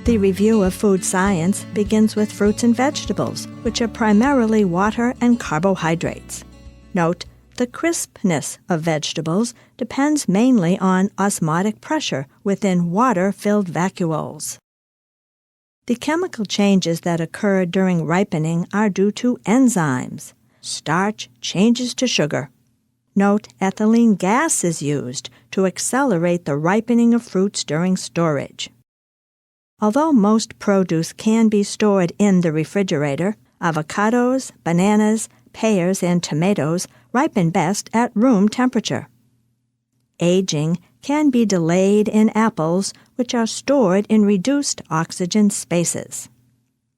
The review of food science begins with fruits and vegetables, which are primarily water and carbohydrates. Note, the crispness of vegetables depends mainly on osmotic pressure within water-filled vacuoles. The chemical changes that occur during ripening are due to enzymes. Starch changes to sugar. Note, ethylene gas is used to accelerate the ripening of fruits during storage. Although most produce can be stored in the refrigerator, avocados, bananas, pears, and tomatoes ripen best at room temperature. Aging can be delayed in apples, which are stored in reduced oxygen spaces.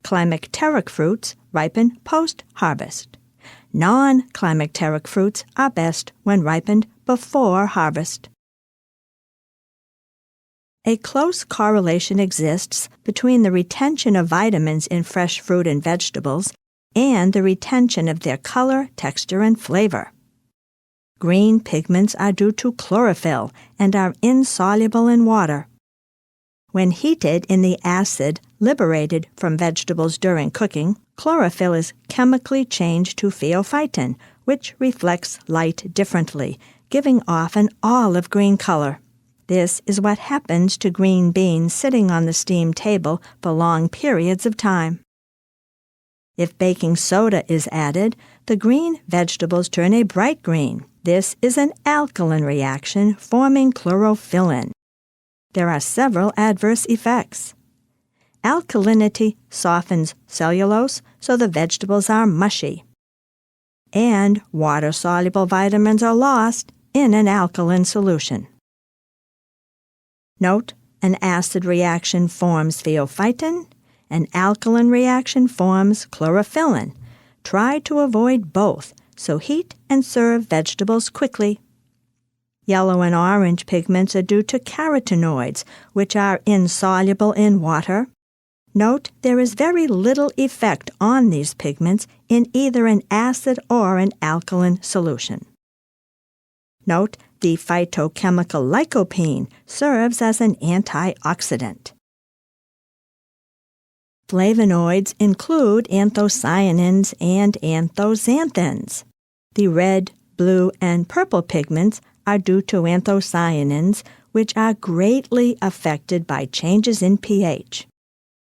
Climacteric fruits ripen post-harvest. Non-climacteric fruits are best when ripened before harvest. A close correlation exists between the retention of vitamins in fresh fruit and vegetables and the retention of their color, texture, and flavor. Green pigments are due to chlorophyll and are insoluble in water. When heated in the acid liberated from vegetables during cooking, chlorophyll is chemically changed to pheophytin, which reflects light differently, giving off an olive-green color. This is what happens to green beans sitting on the steam table for long periods of time. If baking soda is added, the green vegetables turn a bright green. This is an alkaline reaction forming chlorophyllin. There are several adverse effects. Alkalinity softens cellulose, so the vegetables are mushy. And water-soluble vitamins are lost in an alkaline solution. Note, an acid reaction forms pheophytin, an alkaline reaction forms chlorophyllin. Try to avoid both, so heat and serve vegetables quickly. Yellow and orange pigments are due to carotenoids, which are insoluble in water. Note, there is very little effect on these pigments in either an acid or an alkaline solution. Note, the phytochemical lycopene serves as an antioxidant. Flavonoids include anthocyanins and anthoxanthins. The red, blue, and purple pigments are due to anthocyanins, which are greatly affected by changes in pH.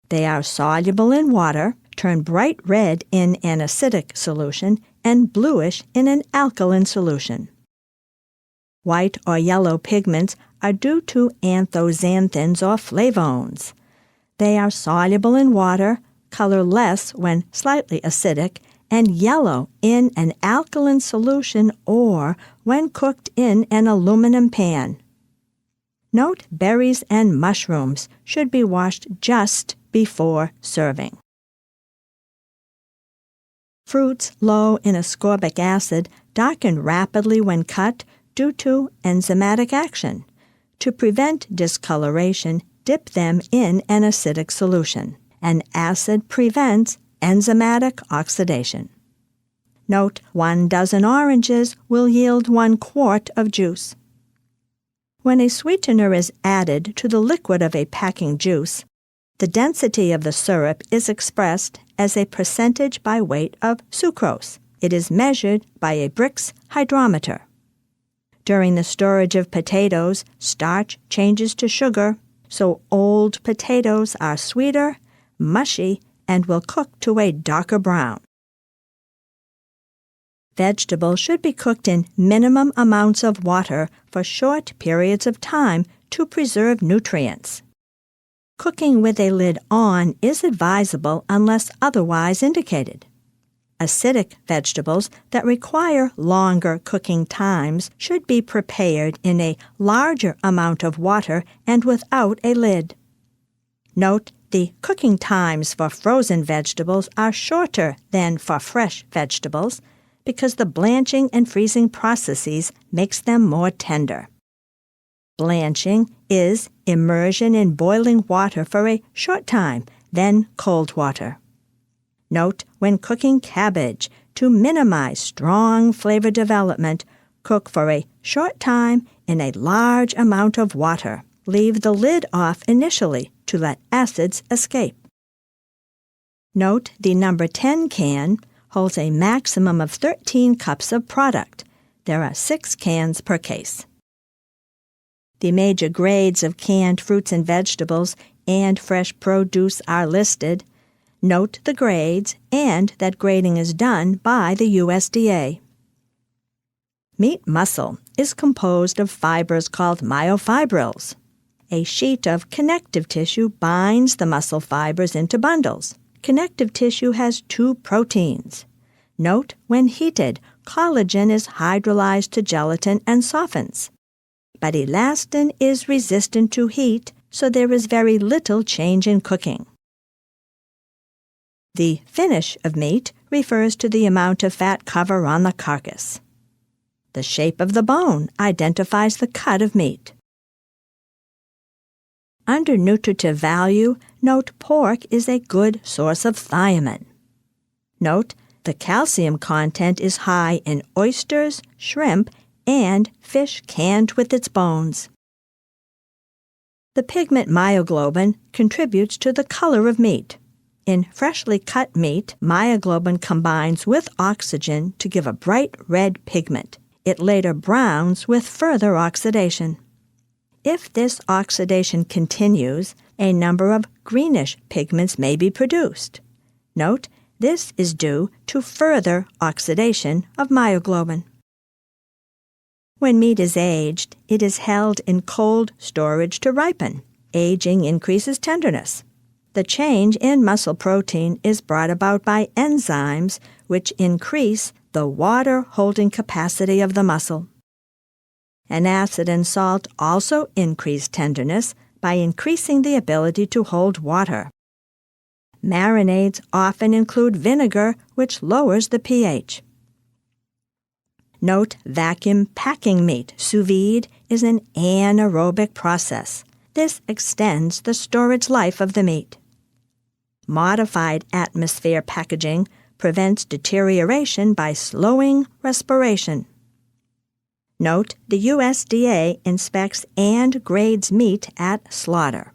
They are soluble in water, turn bright red in an acidic solution, and bluish in an alkaline solution. White or yellow pigments are due to anthocyanthins or flavones. They are soluble in water, color less when slightly acidic, and yellow in an alkaline solution or when cooked in an aluminum pan. Note, berries and mushrooms should be washed just before serving. Fruits low in ascorbic acid darken rapidly when cut due to enzymatic action. To prevent discoloration, dip them in an acidic solution. An acid prevents enzymatic oxidation. Note, 1 dozen oranges will yield 1 quart of juice. When a sweetener is added to the liquid of a packing juice, the density of the syrup is expressed as a percentage by weight of sucrose. It is measured by a Brix hydrometer. During the storage of potatoes, starch changes to sugar, so old potatoes are sweeter, mushy, and will cook to a darker brown. Vegetables should be cooked in minimum amounts of water for short periods of time to preserve nutrients. Cooking with a lid on is advisable unless otherwise indicated. Acidic vegetables that require longer cooking times should be prepared in a larger amount of water and without a lid. Note, the cooking times for frozen vegetables are shorter than for fresh vegetables because the blanching and freezing processes makes them more tender. Blanching is immersion in boiling water for a short time, then cold water. Note, when cooking cabbage, to minimize strong flavor development, cook for a short time in a large amount of water. Leave the lid off initially to let acids escape. Note the number 10 can holds a maximum of 13 cups of product. There are 6 cans per case. The major grades of canned fruits and vegetables and fresh produce are listed. Note the grades and that grading is done by the USDA. Meat muscle is composed of fibers called myofibrils. A sheet of connective tissue binds the muscle fibers into bundles. Connective tissue has 2 proteins. Note, when heated, collagen is hydrolyzed to gelatin and softens. But elastin is resistant to heat, so there is very little change in cooking. The finish of meat refers to the amount of fat cover on the carcass. The shape of the bone identifies the cut of meat. Under nutritive value, note pork is a good source of thiamine. Note the calcium content is high in oysters, shrimp, and fish canned with its bones. The pigment myoglobin contributes to the color of meat. In freshly cut meat, myoglobin combines with oxygen to give a bright red pigment. It later browns with further oxidation. If this oxidation continues, a number of greenish pigments may be produced. Note, this is due to further oxidation of myoglobin. When meat is aged, it is held in cold storage to ripen. Aging increases tenderness. The change in muscle protein is brought about by enzymes which increase the water-holding capacity of the muscle. An acid and salt also increase tenderness by increasing the ability to hold water. Marinades often include vinegar, which lowers the pH. Note vacuum packing meat, sous vide, is an anaerobic process. This extends the storage life of the meat. Modified atmosphere packaging prevents deterioration by slowing respiration. Note the USDA inspects and grades meat at slaughter.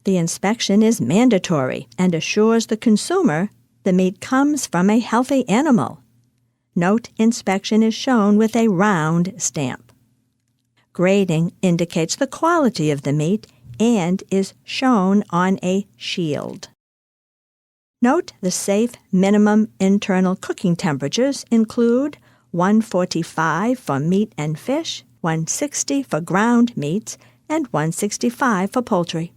The inspection is mandatory and assures the consumer the meat comes from a healthy animal. Note inspection is shown with a round stamp. Grading indicates the quality of the meat and is shown on a shield. Note the safe minimum internal cooking temperatures include 145 for meat and fish, 160 for ground meats, and 165 for poultry.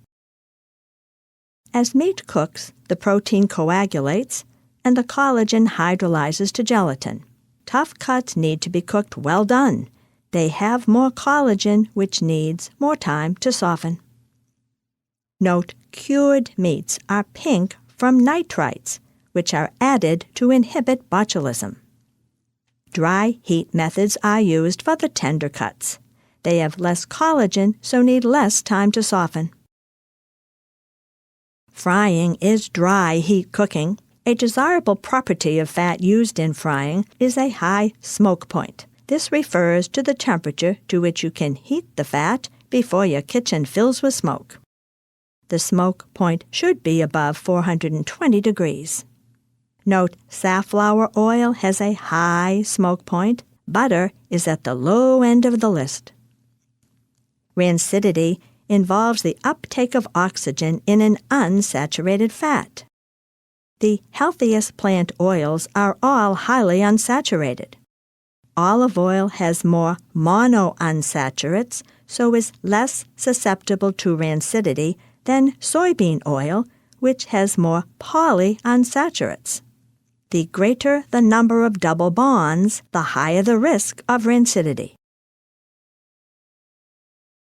As meat cooks, the protein coagulates and the collagen hydrolyzes to gelatin. Tough cuts need to be cooked well done. They have more collagen, which needs more time to soften. Note cured meats are pink from nitrites, which are added to inhibit botulism. Dry heat methods are used for the tender cuts. They have less collagen, so need less time to soften. Frying is dry heat cooking. A desirable property of fat used in frying is a high smoke point. This refers to the temperature to which you can heat the fat before your kitchen fills with smoke. The smoke point should be above 420 degrees. Note, safflower oil has a high smoke point. Butter is at the low end of the list. Rancidity involves the uptake of oxygen in an unsaturated fat. The healthiest plant oils are all highly unsaturated. Olive oil has more monounsaturates, so is less susceptible to rancidity than soybean oil, which has more polyunsaturates. The greater the number of double bonds, the higher the risk of rancidity.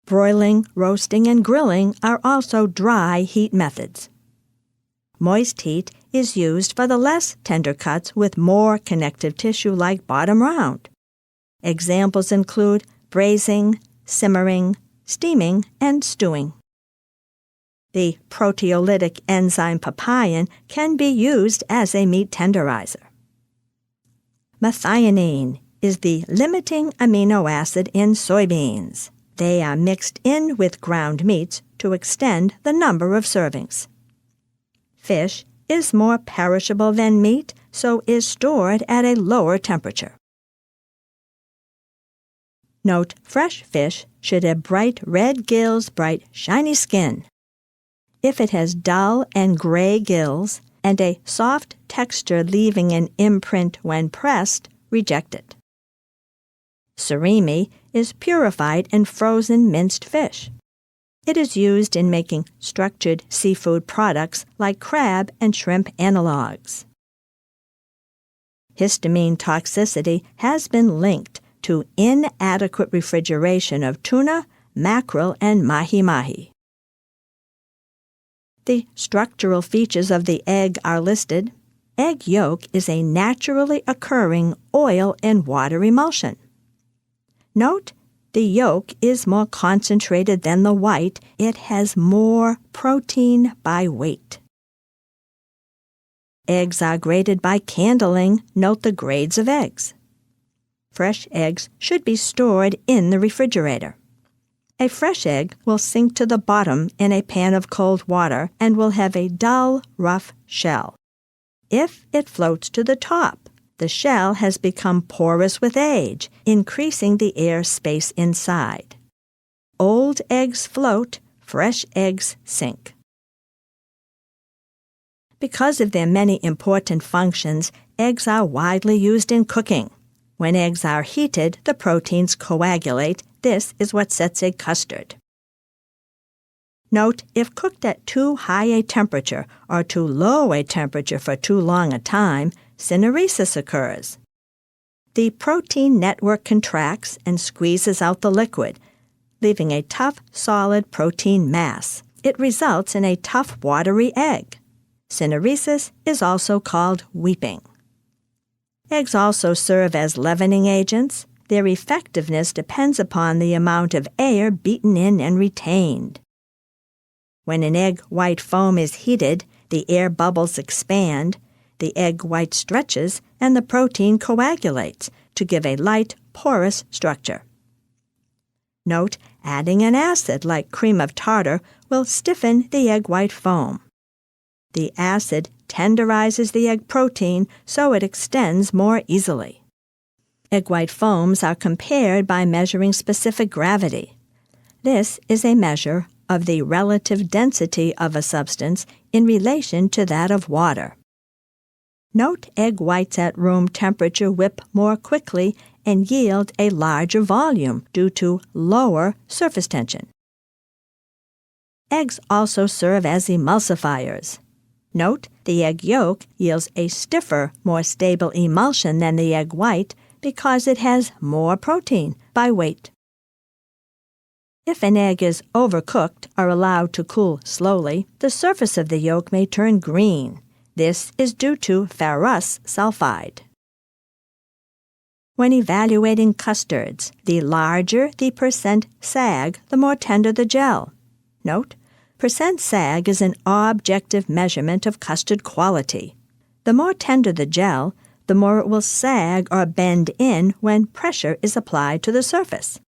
Broiling, roasting, and grilling are also dry heat methods. Moist heat is used for the less tender cuts with more connective tissue like bottom round. Examples include braising, simmering, steaming, and stewing. The proteolytic enzyme papain can be used as a meat tenderizer. Methionine is the limiting amino acid in soybeans. They are mixed in with ground meats to extend the number of servings. Fish is more perishable than meat, so is stored at a lower temperature. Note, fresh fish should have bright red gills, bright shiny skin. If it has dull and gray gills and a soft texture leaving an imprint when pressed, reject it. Surimi is purified and frozen minced fish. It is used in making structured seafood products like crab and shrimp analogs. Histamine toxicity has been linked to inadequate refrigeration of tuna, mackerel, and mahi-mahi. The structural features of the egg are listed. Egg yolk is a naturally occurring oil and water emulsion. Note, the yolk is more concentrated than the white. It has more protein by weight. Eggs are graded by candling. Note the grades of eggs. Fresh eggs should be stored in the refrigerator. A fresh egg will sink to the bottom in a pan of cold water and will have a dull, rough shell. If it floats to the top, the shell has become porous with age, increasing the air space inside. Old eggs float, fresh eggs sink. Because of their many important functions, eggs are widely used in cooking. When eggs are heated, the proteins coagulate. This is what sets a custard. Note, if cooked at too high a temperature or too low a temperature for too long a time, syneresis occurs. The protein network contracts and squeezes out the liquid, leaving a tough, solid protein mass. It results in a tough, watery egg. Syneresis is also called weeping. Eggs also serve as leavening agents. Their effectiveness depends upon the amount of air beaten in and retained. When an egg white foam is heated, the air bubbles expand, the egg white stretches, and the protein coagulates to give a light, porous structure. Note, adding an acid like cream of tartar will stiffen the egg white foam. The acid tenderizes the egg protein so it extends more easily. Egg white foams are compared by measuring specific gravity. This is a measure of the relative density of a substance in relation to that of water. Note, egg whites at room temperature whip more quickly and yield a larger volume due to lower surface tension. Eggs also serve as emulsifiers. Note, the egg yolk yields a stiffer, more stable emulsion than the egg white because it has more protein by weight. If an egg is overcooked or allowed to cool slowly, the surface of the yolk may turn green. This is due to ferrous sulfide. When evaluating custards, the larger the percent sag, the more tender the gel. Note, percent sag is an objective measurement of custard quality. The more tender the gel, the more it will sag or bend in when pressure is applied to the surface.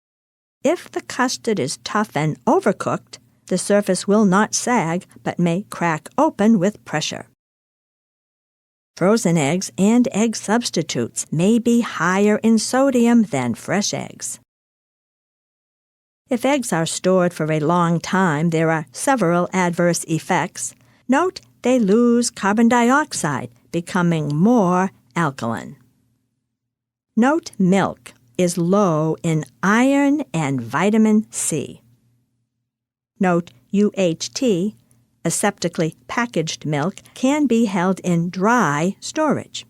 If the custard is tough and overcooked, the surface will not sag but may crack open with pressure. Frozen eggs and egg substitutes may be higher in sodium than fresh eggs. If eggs are stored for a long time, there are several adverse effects. Note, they lose carbon dioxide, becoming more alkaline. Note, milk is low in iron and vitamin C. Note, UHT, aseptically packaged milk, can be held in dry storage.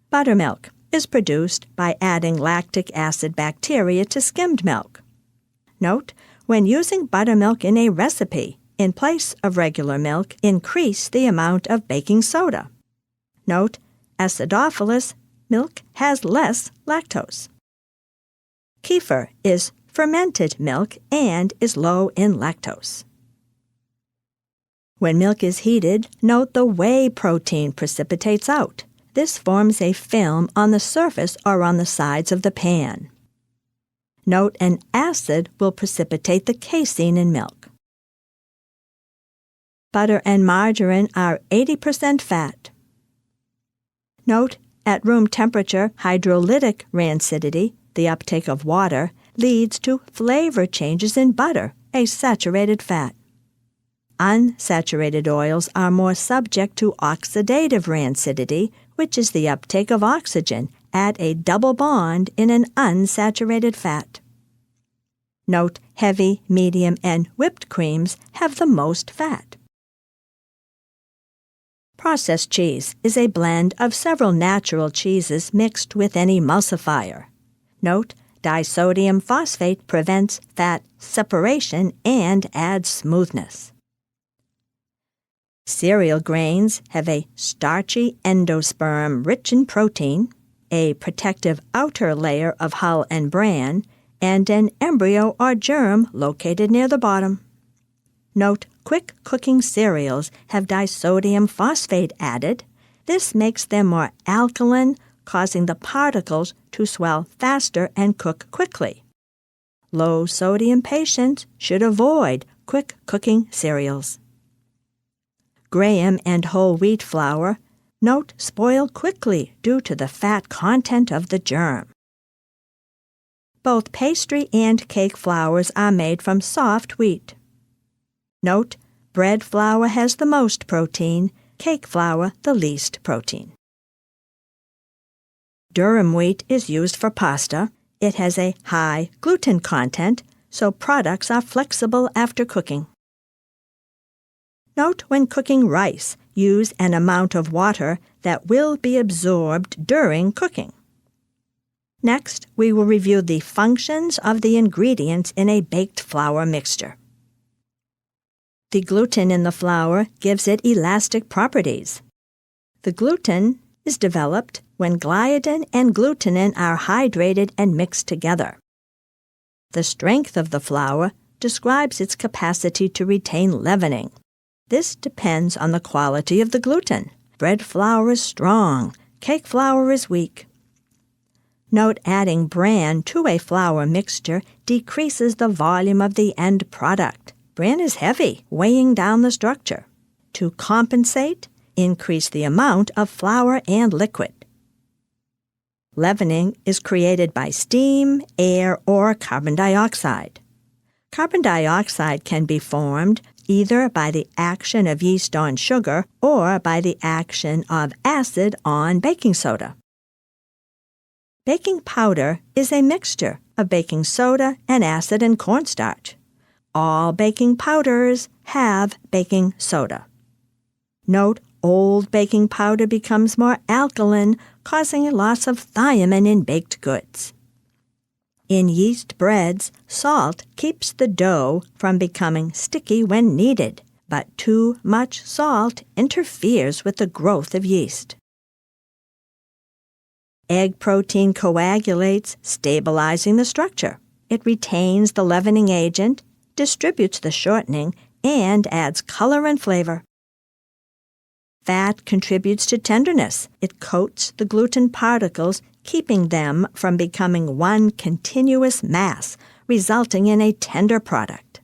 Buttermilk is produced by adding lactic acid bacteria to skimmed milk. Note, when using buttermilk in a recipe, in place of regular milk, increase the amount of baking soda. Note, acidophilus milk has less lactose. Kefir is fermented milk and is low in lactose. When milk is heated, note the whey protein precipitates out. This forms a film on the surface or on the sides of the pan. Note, an acid will precipitate the casein in milk. Butter and margarine are 80% fat. Note, at room temperature, hydrolytic rancidity, the uptake of water, leads to flavor changes in butter, a saturated fat. Unsaturated oils are more subject to oxidative rancidity, which is the uptake of oxygen at a double bond in an unsaturated fat. Note, heavy, medium, and whipped creams have the most fat. Processed cheese is a blend of several natural cheeses mixed with an emulsifier. Note, disodium phosphate prevents fat separation and adds smoothness. Cereal grains have a starchy endosperm rich in protein, a protective outer layer of hull and bran, and an embryo or germ located near the bottom. Note, quick cooking cereals have disodium phosphate added. This makes them more alkaline, causing the particles to swell faster and cook quickly. Low sodium patients should avoid quick cooking cereals. Graham and whole wheat flour, note, spoil quickly due to the fat content of the germ. Both pastry and cake flours are made from soft wheat. Note, bread flour has the most protein, cake flour the least protein. Durum wheat is used for pasta. It has a high gluten content, so products are flexible after cooking. Note, when cooking rice, use an amount of water that will be absorbed during cooking. Next, we will review the functions of the ingredients in a baked flour mixture. The gluten in the flour gives it elastic properties. The gluten is developed when gliadin and glutenin are hydrated and mixed together. The strength of the flour describes its capacity to retain leavening. This depends on the quality of the gluten. Bread flour is strong, cake flour is weak. Note, adding bran to a flour mixture decreases the volume of the end product. Bran is heavy, weighing down the structure. To compensate, increase the amount of flour and liquid. Leavening is created by steam, air, or carbon dioxide. Carbon dioxide can be formed either by the action of yeast on sugar or by the action of acid on baking soda. Baking powder is a mixture of baking soda and acid and cornstarch. All baking powders have baking soda. Note, old baking powder becomes more alkaline, causing a loss of thiamine in baked goods. In yeast breads, salt keeps the dough from becoming sticky when needed, but too much salt interferes with the growth of yeast. Egg protein coagulates, stabilizing the structure. It retains the leavening agent, distributes the shortening, and adds color and flavor. Fat contributes to tenderness. It coats the gluten particles, keeping them from becoming one continuous mass, resulting in a tender product.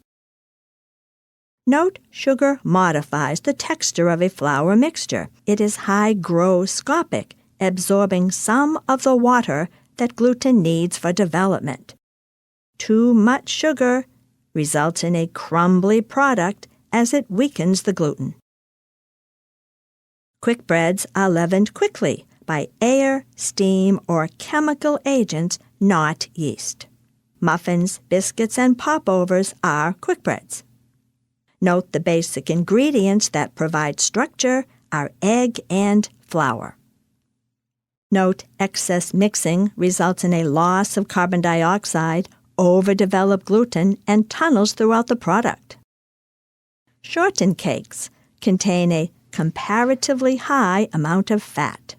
Note, sugar modifies the texture of a flour mixture. It is hygroscopic, absorbing some of the water that gluten needs for development. Too much sugar results in a crumbly product as it weakens the gluten. Quick breads are leavened quickly by air, steam, or chemical agents, not yeast. Muffins, biscuits, and popovers are quick breads. Note, the basic ingredients that provide structure are egg and flour. Note, excess mixing results in a loss of carbon dioxide, overdeveloped gluten, and tunnels throughout the product. Shortened cakes contain a comparatively high amount of fat.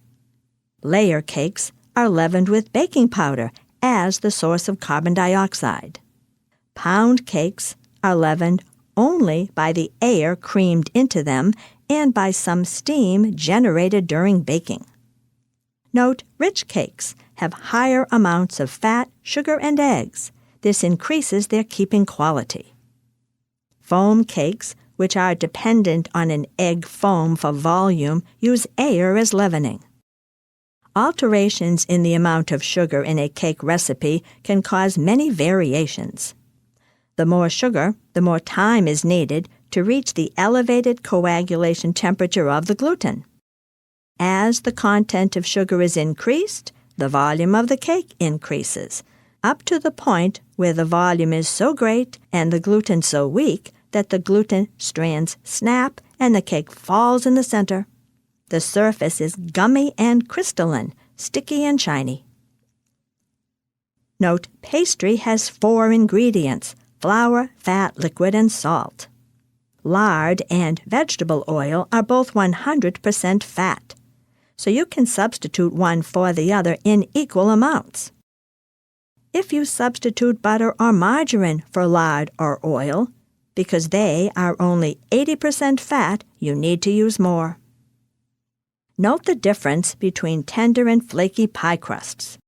Layer cakes are leavened with baking powder as the source of carbon dioxide. Pound cakes are leavened only by the air creamed into them and by some steam generated during baking. Note, rich cakes have higher amounts of fat, sugar, and eggs. This increases their keeping quality. Foam cakes, which are dependent on an egg foam for volume, use air as leavening. Alterations in the amount of sugar in a cake recipe can cause many variations. The more sugar, the more time is needed to reach the elevated coagulation temperature of the gluten. As the content of sugar is increased, the volume of the cake increases, up to the point where the volume is so great and the gluten so weak that the gluten strands snap and the cake falls in the center. The surface is gummy and crystalline, sticky and shiny. Note, pastry has 4 ingredients: flour, fat, liquid, and salt. Lard and vegetable oil are both 100% fat, so you can substitute one for the other in equal amounts. If you substitute butter or margarine for lard or oil, because they are only 80% fat, you need to use more. Note the difference between tender and flaky pie crusts.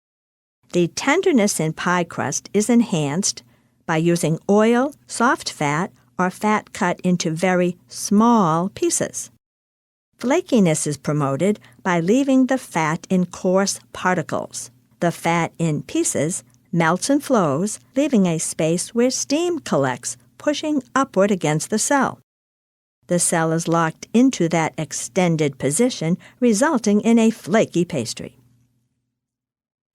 The tenderness in pie crust is enhanced by using oil, soft fat, or fat cut into very small pieces. Flakiness is promoted by leaving the fat in coarse particles. The fat in pieces melts and flows, leaving a space where steam collects, pushing upward against the cell. The cell is locked into that extended position, resulting in a flaky pastry.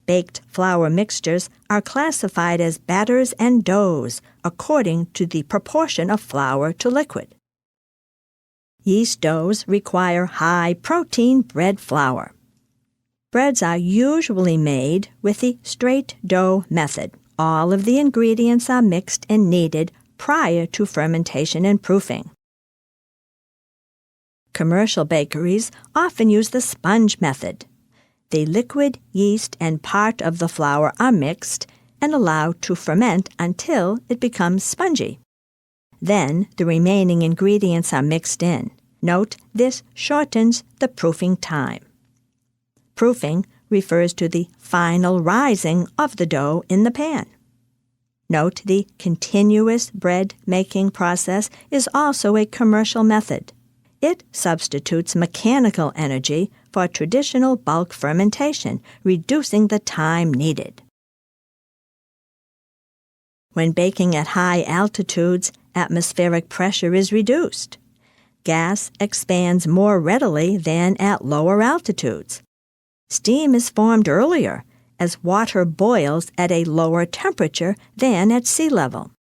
Baked flour mixtures are classified as batters and doughs according to the proportion of flour to liquid. Yeast doughs require high-protein bread flour. Breads are usually made with the straight dough method. All of the ingredients are mixed and kneaded prior to fermentation and proofing. Commercial bakeries often use the sponge method. The liquid, yeast, and part of the flour are mixed and allowed to ferment until it becomes spongy. Then the remaining ingredients are mixed in. Note, this shortens the proofing time. Proofing refers to the final rising of the dough in the pan. Note, the continuous bread-making process is also a commercial method. It substitutes mechanical energy for traditional bulk fermentation, reducing the time needed. When baking at high altitudes, atmospheric pressure is reduced. Gas expands more readily than at lower altitudes. Steam is formed earlier, as water boils at a lower temperature than at sea level.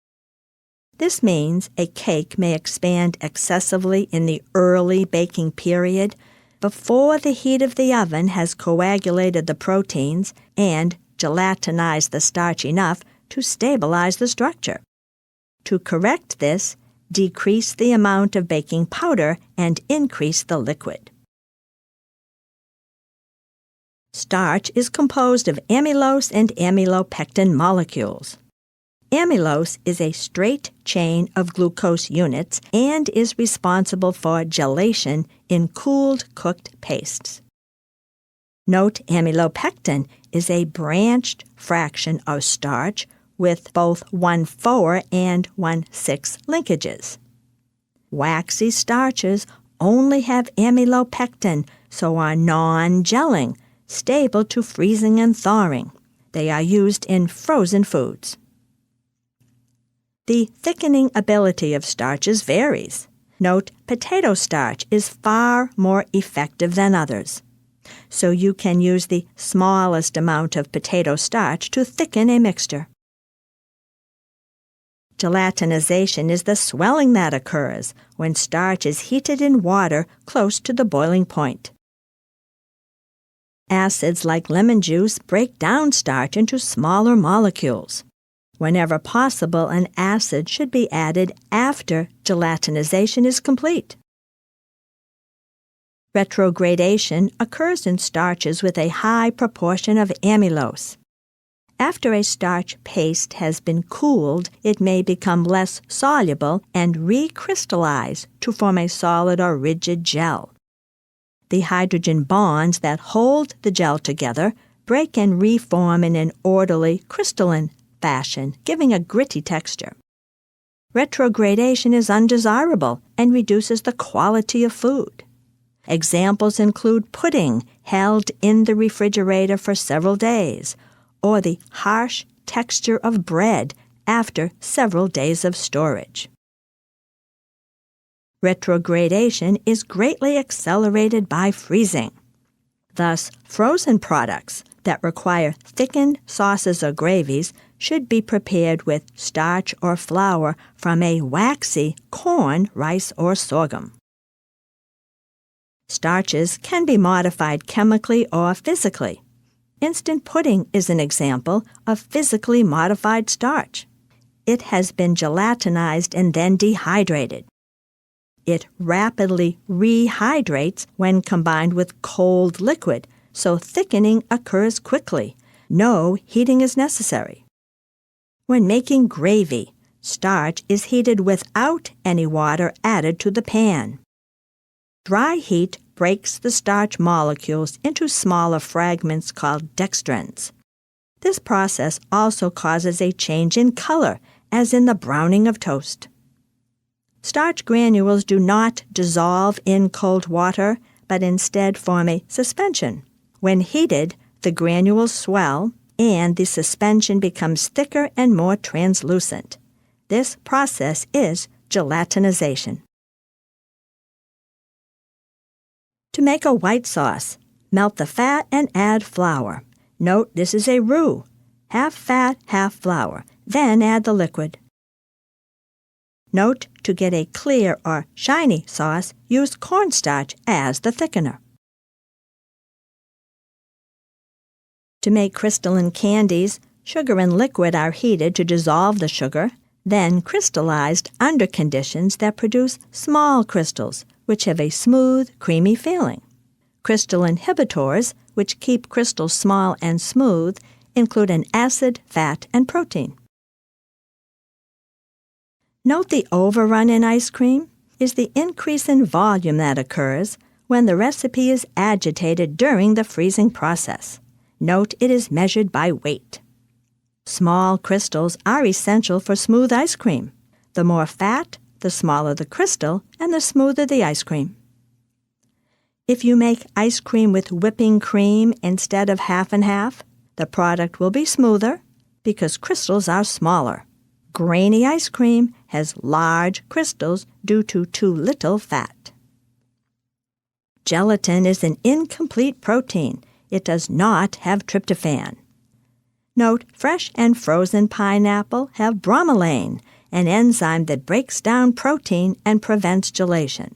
This means a cake may expand excessively in the early baking period before the heat of the oven has coagulated the proteins and gelatinized the starch enough to stabilize the structure. To correct this, decrease the amount of baking powder and increase the liquid. Starch is composed of amylose and amylopectin molecules. Amylose is a straight chain of glucose units and is responsible for gelation in cooled cooked pastes. Note, amylopectin is a branched fraction of starch with both 1,4 and 1,6 linkages. Waxy starches only have amylopectin, so are non-gelling, stable to freezing and thawing. They are used in frozen foods. The thickening ability of starches varies. Note, potato starch is far more effective than others, so you can use the smallest amount of potato starch to thicken a mixture. Gelatinization is the swelling that occurs when starch is heated in water close to the boiling point. Acids like lemon juice break down starch into smaller molecules. Whenever possible, an acid should be added after gelatinization is complete. Retrogradation occurs in starches with a high proportion of amylose. After a starch paste has been cooled, it may become less soluble and recrystallize to form a solid or rigid gel. The hydrogen bonds that hold the gel together break and reform in an orderly, crystalline fashion, giving a gritty texture. retrogradation is undesirable and reduces the quality of food. Examples include pudding held in the refrigerator for several days, or the harsh texture of bread after several days of storage. Retrogradation is greatly accelerated by freezing. Thus, frozen products that require thickened sauces or gravies should be prepared with starch or flour from a waxy corn, rice, or sorghum. Starches can be modified chemically or physically. Instant pudding is an example of physically modified starch. It has been gelatinized and then dehydrated. It rapidly rehydrates when combined with cold liquid, so thickening occurs quickly. No heating is necessary. When making gravy, starch is heated without any water added to the pan. Dry heat breaks the starch molecules into smaller fragments called dextrins. This process also causes a change in color, as in the browning of toast. Starch granules do not dissolve in cold water, but instead form a suspension. When heated, the granules swell, and the suspension becomes thicker and more translucent. This process is gelatinization. To make a white sauce, melt the fat and add flour. Note this is a roux, half fat, half flour. Then add the liquid. Note, to get a clear or shiny sauce, use cornstarch as the thickener. To make crystalline candies, sugar and liquid are heated to dissolve the sugar, then crystallized under conditions that produce small crystals, which have a smooth, creamy feeling. Crystal inhibitors, which keep crystals small and smooth, include an acid, fat, and protein. Note the overrun in ice cream is the increase in volume that occurs when the recipe is agitated during the freezing process. Note it is measured by weight. Small crystals are essential for smooth ice cream. The more fat, the smaller the crystal, and the smoother the ice cream. If you make ice cream with whipping cream instead of half and half, the product will be smoother because crystals are smaller. Grainy ice cream has large crystals due to too little fat. Gelatin is an incomplete protein. It does not have tryptophan. Note, fresh and frozen pineapple have bromelain, an enzyme that breaks down protein and prevents gelation.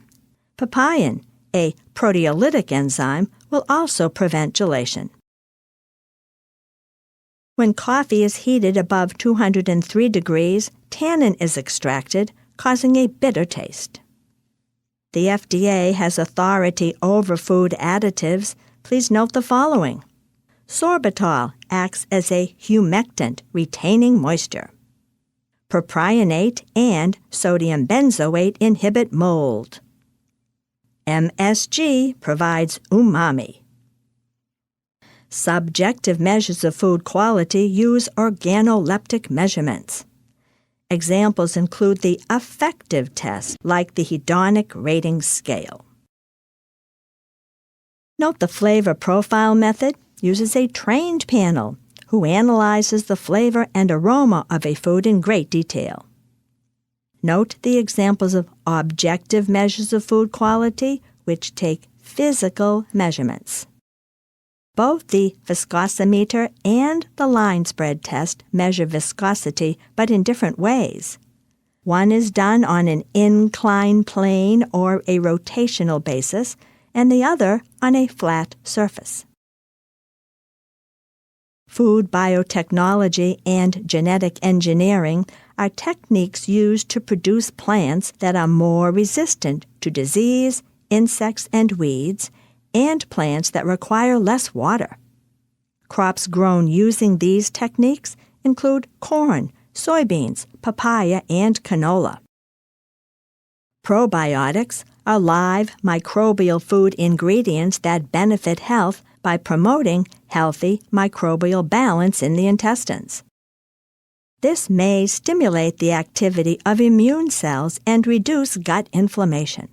Papain, a proteolytic enzyme, will also prevent gelation. When coffee is heated above 203 degrees, tannin is extracted, causing a bitter taste. The FDA has authority over food additives. Please note the following. Sorbitol acts as a humectant, retaining moisture. Propionate and sodium benzoate inhibit mold. MSG provides umami. Subjective measures of food quality use organoleptic measurements. Examples include the affective test, like the hedonic rating scale. Note the flavor profile method uses a trained panel who analyzes the flavor and aroma of a food in great detail. Note the examples of objective measures of food quality, which take physical measurements. Both the viscosimeter and the line spread test measure viscosity, but in different ways. One is done on an inclined plane or a rotational basis, and the other on a flat surface. Food biotechnology and genetic engineering are techniques used to produce plants that are more resistant to disease, insects, and weeds, and plants that require less water. Crops grown using these techniques include corn, soybeans, papaya, and canola. Probiotics are live microbial food ingredients that benefit health by promoting healthy microbial balance in the intestines. This may stimulate the activity of immune cells and reduce gut inflammation.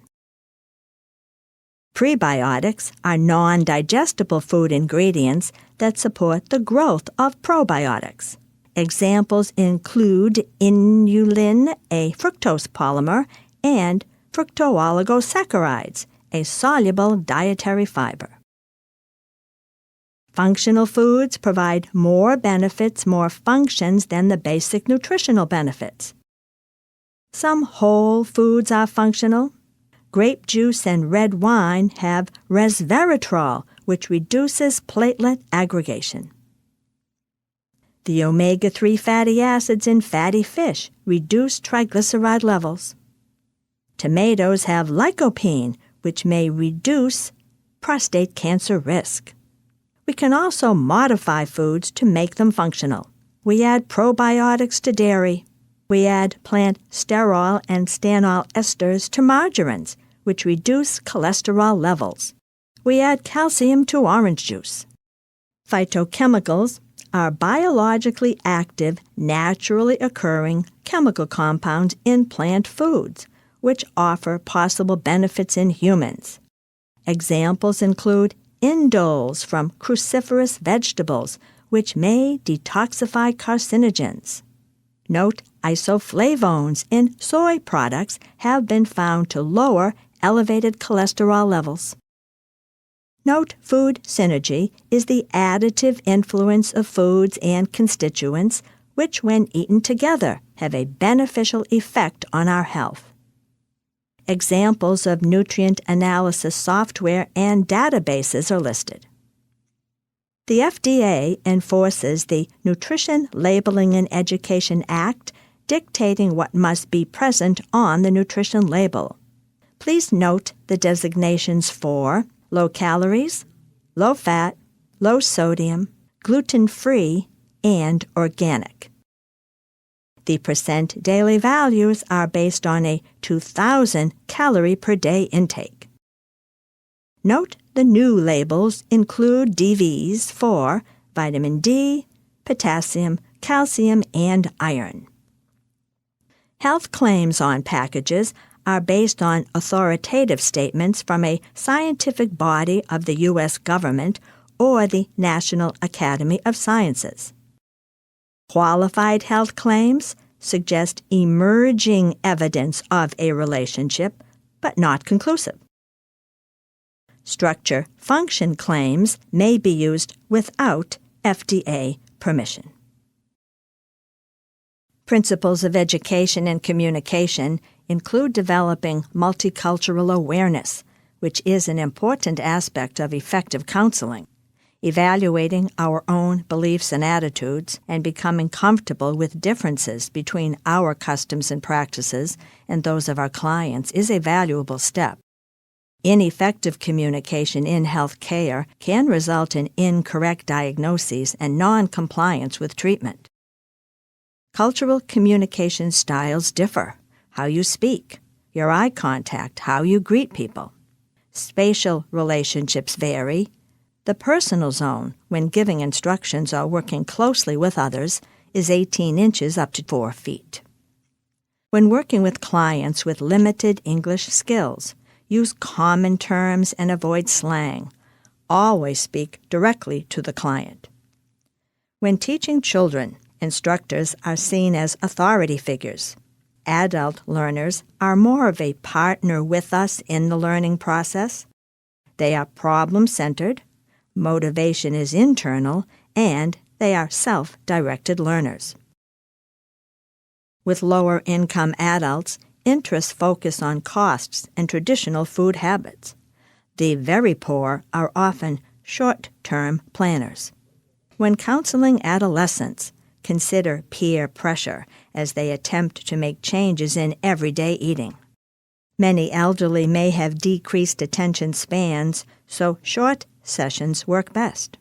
Prebiotics are non-digestible food ingredients that support the growth of probiotics. Examples include inulin, a fructose polymer, and fructooligosaccharides, a soluble dietary fiber. Functional foods provide more benefits, more functions than the basic nutritional benefits. Some whole foods are functional. Grape juice and red wine have resveratrol, which reduces platelet aggregation. The omega-3 fatty acids in fatty fish reduce triglyceride levels. Tomatoes have lycopene, which may reduce prostate cancer risk. We can also modify foods to make them functional. We add probiotics to dairy. We add plant sterol and stanol esters to margarines, which reduce cholesterol levels. We add calcium to orange juice. Phytochemicals are biologically active, naturally occurring chemical compounds in plant foods, which offer possible benefits in humans. Examples include indoles from cruciferous vegetables, which may detoxify carcinogens. Note, isoflavones in soy products have been found to lower elevated cholesterol levels. Note, food synergy is the additive influence of foods and constituents, which when eaten together have a beneficial effect on our health. Examples of nutrient analysis software and databases are listed. The FDA enforces the Nutrition Labeling and Education Act, dictating what must be present on the nutrition label. Please note the designations for low calories, low fat, low sodium, gluten-free, and organic. The percent daily values are based on a 2,000 calorie per day intake. Note the new labels include DVs for vitamin D, potassium, calcium, and iron. Health claims on packages are based on authoritative statements from a scientific body of the U.S. government or the National Academy of Sciences. Qualified health claims suggest emerging evidence of a relationship, but not conclusive. Structure-function claims may be used without FDA permission. Principles of education and communication include developing multicultural awareness, which is an important aspect of effective counseling, evaluating our own beliefs and attitudes, and becoming comfortable with differences between our customs and practices and those of our clients is a valuable step. Ineffective communication in health care can result in incorrect diagnoses and non-compliance with treatment. Cultural communication styles differ: how you speak, your eye contact, how you greet people. Spatial relationships vary. The personal zone, when giving instructions or working closely with others, is 18 inches up to 4 feet. When working with clients with limited English skills, use common terms and avoid slang. Always speak directly to the client. When teaching children, instructors are seen as authority figures. Adult learners are more of a partner with us in the learning process. They are problem-centered, motivation is internal, and they are self-directed learners. With lower-income adults, interests focus on costs and traditional food habits. The very poor are often short-term planners. When counseling adolescents, consider peer pressure as they attempt to make changes in everyday eating. Many elderly may have decreased attention spans, so short sessions work best.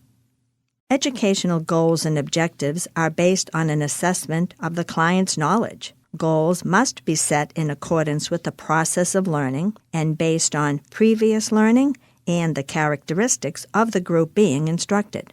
Educational goals and objectives are based on an assessment of the client's knowledge. Goals must be set in accordance with the process of learning and based on previous learning and the characteristics of the group being instructed.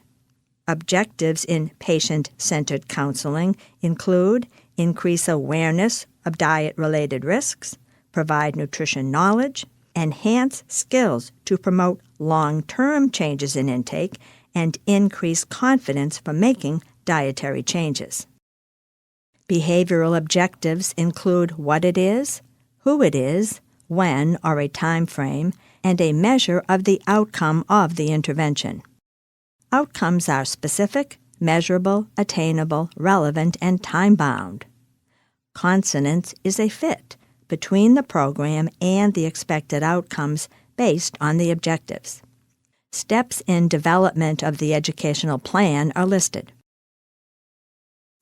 Objectives in patient-centered counseling include increase awareness of diet-related risks, provide nutrition knowledge, enhance skills to promote long-term changes in intake, and increase confidence for making dietary changes. Behavioral objectives include what it is, who it is, when or a time frame, and a measure of the outcome of the intervention. Outcomes are specific, measurable, attainable, relevant, and time-bound. Consonance is a fit between the program and the expected outcomes based on the objectives. Steps in development of the educational plan are listed.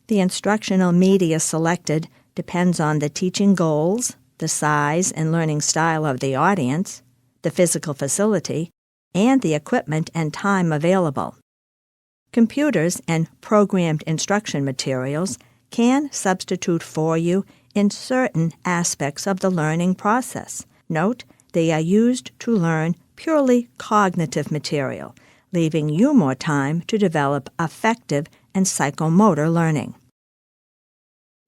The instructional media selected depends on the teaching goals, the size and learning style of the audience, the physical facility, and the equipment and time available. Computers and programmed instruction materials can substitute for you in certain aspects of the learning process. Note, they are used to learn purely cognitive material, leaving you more time to develop affective and psychomotor learning.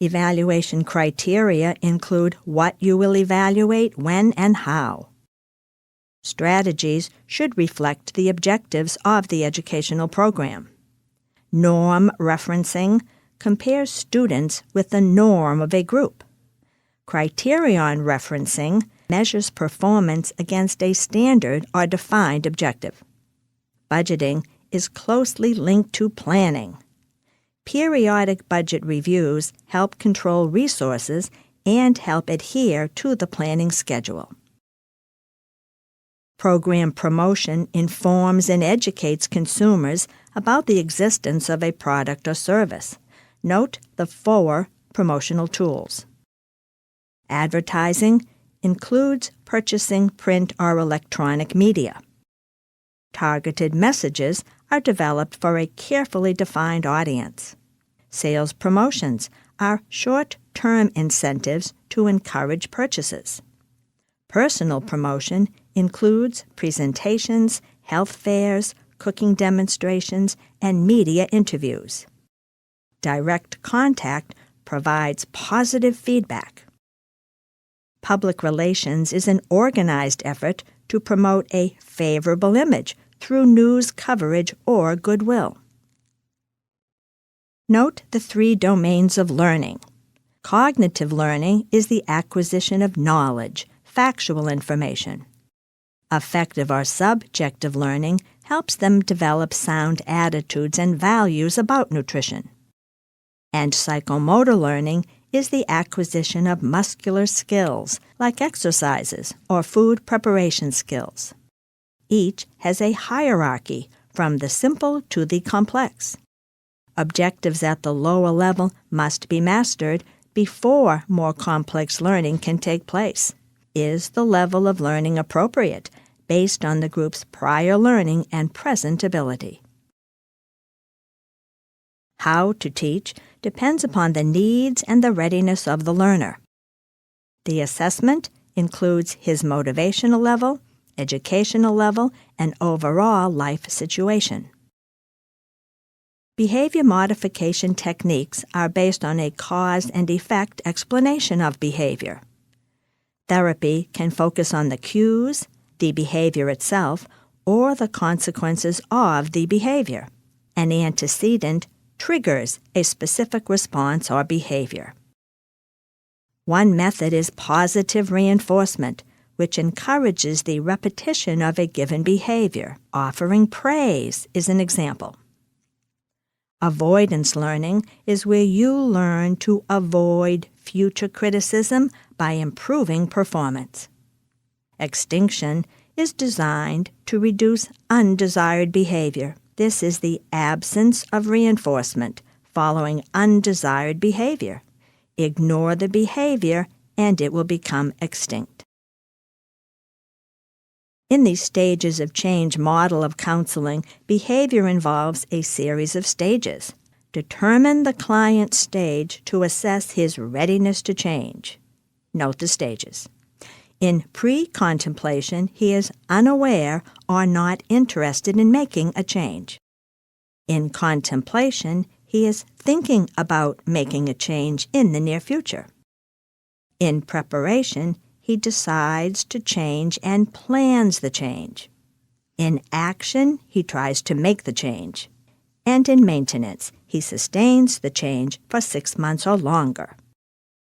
Evaluation criteria include what you will evaluate, when, and how. Strategies should reflect the objectives of the educational program. Norm referencing compares students with the norm of a group. Criterion referencing measures performance against a standard or defined objective. Budgeting is closely linked to planning. Periodic budget reviews help control resources and help adhere to the planning schedule. Program promotion informs and educates consumers about the existence of a product or service. Note the 4 promotional tools. Advertising includes purchasing print or electronic media. Targeted messages are developed for a carefully defined audience. Sales promotions are short-term incentives to encourage purchases. Personal promotion includes presentations, health fairs, cooking demonstrations, and media interviews. Direct contact provides positive feedback. Public relations is an organized effort to promote a favorable image through news coverage or goodwill. Note the 3 domains of learning. Cognitive learning is the acquisition of knowledge, factual information. Affective or subjective learning helps them develop sound attitudes and values about nutrition. And psychomotor learning is the acquisition of muscular skills, like exercises or food preparation skills. Each has a hierarchy from the simple to the complex. Objectives at the lower level must be mastered before more complex learning can take place. Is the level of learning appropriate based on the group's prior learning and present ability? How to teach depends upon the needs and the readiness of the learner. The assessment includes his motivational level, educational level, and overall life situation. Behavior modification techniques are based on a cause and effect explanation of behavior. Therapy can focus on the cues, the behavior itself, or the consequences of the behavior. An antecedent triggers a specific response or behavior. One method is positive reinforcement, which encourages the repetition of a given behavior. Offering praise is an example. Avoidance learning is where you learn to avoid future criticism by improving performance. Extinction is designed to reduce undesired behavior. This is the absence of reinforcement following undesired behavior. Ignore the behavior and it will become extinct. In the stages of change model of counseling, behavior involves a series of stages. Determine the client's stage to assess his readiness to change. Note the stages. In pre-contemplation, he is unaware or not interested in making a change. In contemplation, he is thinking about making a change in the near future. In preparation, he decides to change and plans the change. In action, he tries to make the change. And in maintenance, he sustains the change for 6 months or longer.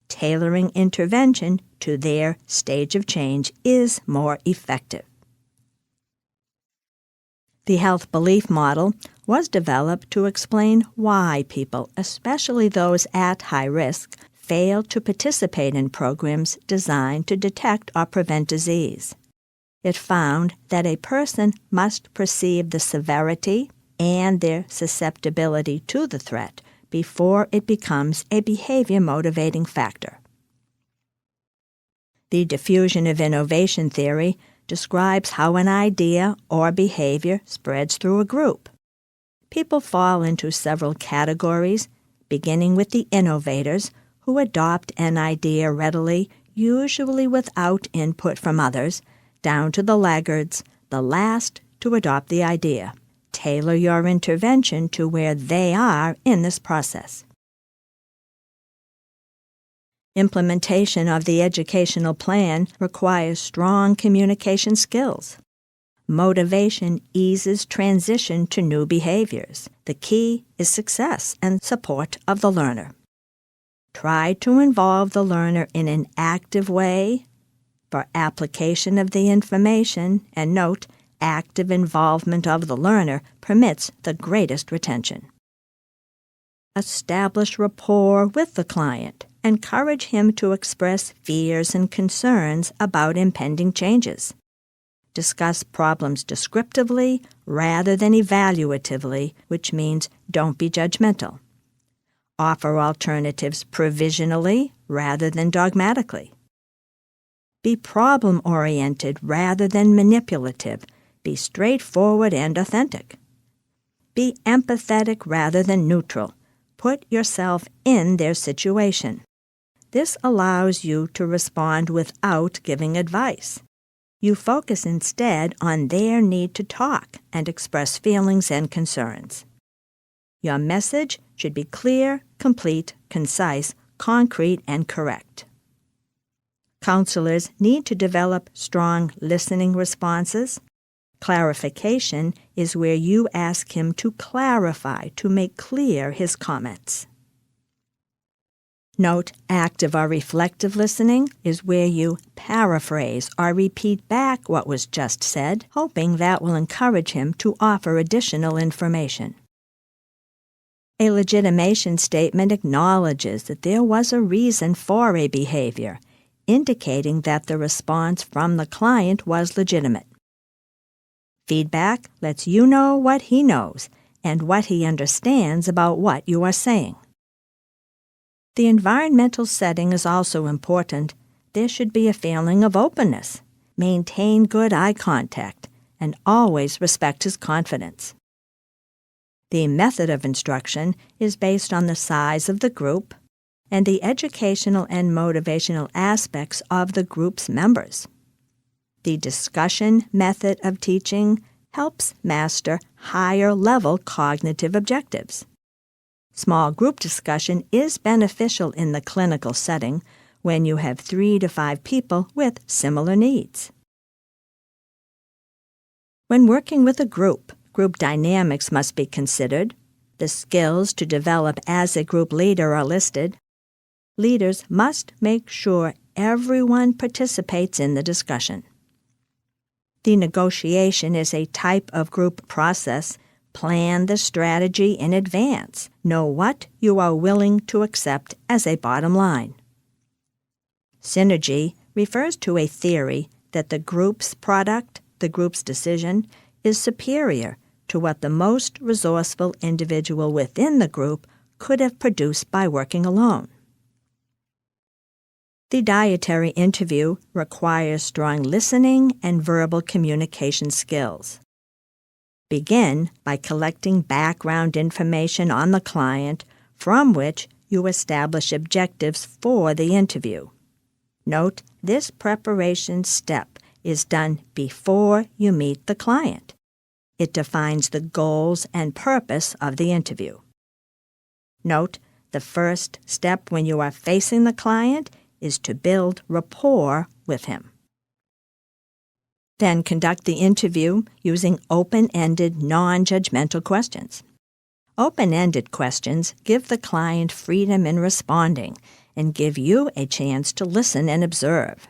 Tailoring intervention to their stage of change is more effective. The health belief model was developed to explain why people, especially those at high risk, fail to participate in programs designed to detect or prevent disease. It found that a person must perceive the severity and their susceptibility to the threat before it becomes a behavior motivating factor. The diffusion of innovation theory describes how an idea or behavior spreads through a group. People fall into several categories, beginning with the innovators, who adopt an idea readily, usually without input from others, down to the laggards, the last to adopt the idea. Tailor your intervention to where they are in this process. Implementation of the educational plan requires strong communication skills. Motivation eases transition to new behaviors. The key is success and support of the learner. Try to involve the learner in an active way for application of the information, and note, active involvement of the learner permits the greatest retention. Establish rapport with the client. Encourage him to express fears and concerns about impending changes. Discuss problems descriptively rather than evaluatively, which means don't be judgmental. Offer alternatives provisionally rather than dogmatically. Be problem-oriented rather than manipulative. Be straightforward and authentic. Be empathetic rather than neutral. Put yourself in their situation. This allows you to respond without giving advice. You focus instead on their need to talk and express feelings and concerns. Your message should be clear, complete, concise, concrete, and correct. Counselors need to develop strong listening responses. Clarification is where you ask him to clarify, to make clear his comments. Note, active or reflective listening is where you paraphrase or repeat back what was just said, hoping that will encourage him to offer additional information. A legitimation statement acknowledges that there was a reason for a behavior, indicating that the response from the client was legitimate. Feedback lets you know what he knows and what he understands about what you are saying. The environmental setting is also important. There should be a feeling of openness. Maintain good eye contact and always respect his confidence. The method of instruction is based on the size of the group and the educational and motivational aspects of the group's members. The discussion method of teaching helps master higher-level cognitive objectives. Small group discussion is beneficial in the clinical setting when you have 3 to 5 people with similar needs. When working with a group dynamics must be considered. The skills to develop as a group leader are listed. Leaders must make sure everyone participates in the discussion. The negotiation is a type of group process. Plan the strategy in advance. Know what you are willing to accept as a bottom line. Synergy refers to a theory that the group's product, the group's decision, is superior to what the most resourceful individual within the group could have produced by working alone. The dietary interview requires strong listening and verbal communication skills. Begin by collecting background information on the client, from which you establish objectives for the interview. Note, this preparation step is done before you meet the client. It defines the goals and purpose of the interview. Note, the first step when you are facing the client is to build rapport with him. Then conduct the interview using open-ended, non-judgmental questions. Open-ended questions give the client freedom in responding and give you a chance to listen and observe.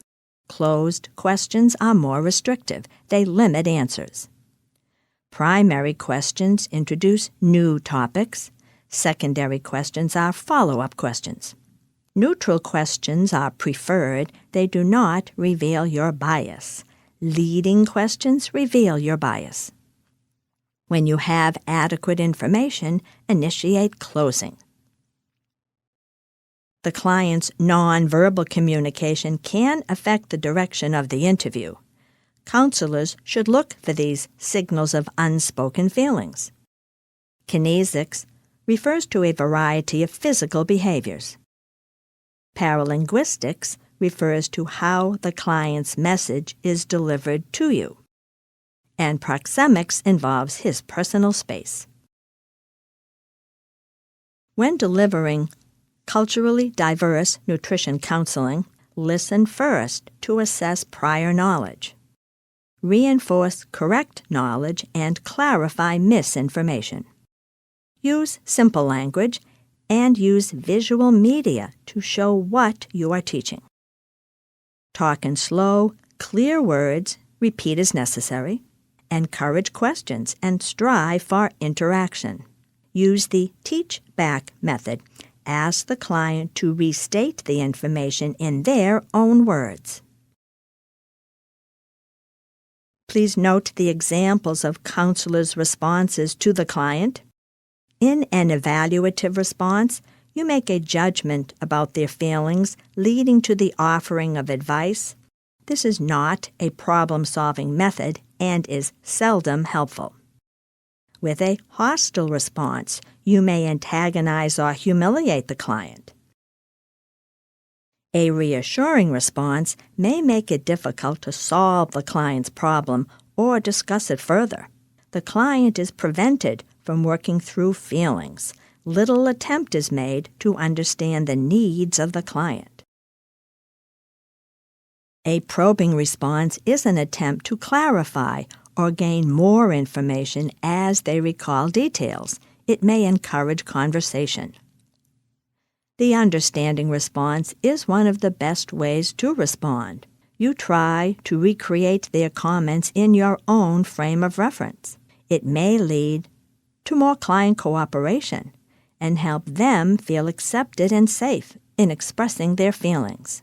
Closed questions are more restrictive. They limit answers. Primary questions introduce new topics. Secondary questions are follow-up questions. Neutral questions are preferred. They do not reveal your bias. Leading questions reveal your bias. When you have adequate information, initiate closing. The client's nonverbal communication can affect the direction of the interview. Counselors should look for these signals of unspoken feelings. Kinesics refers to a variety of physical behaviors. Paralinguistics refers to how the client's message is delivered to you. And proxemics involves his personal space. When delivering culturally diverse nutrition counseling, listen first to assess prior knowledge. Reinforce correct knowledge and clarify misinformation. Use simple language and use visual media to show what you are teaching. Talk in slow, clear words, repeat as necessary. Encourage questions and strive for interaction. Use the teach-back method. Ask the client to restate the information in their own words. Please note the examples of counselors' responses to the client. In an evaluative response, you make a judgment about their feelings, leading to the offering of advice. This is not a problem-solving method and is seldom helpful. With a hostile response, you may antagonize or humiliate the client. A reassuring response may make it difficult to solve the client's problem or discuss it further. The client is prevented from working through feelings. Little attempt is made to understand the needs of the client. A probing response is an attempt to clarify or gain more information as they recall details. It may encourage conversation. The understanding response is one of the best ways to respond. You try to recreate their comments in your own frame of reference. It may lead to more client cooperation and help them feel accepted and safe in expressing their feelings.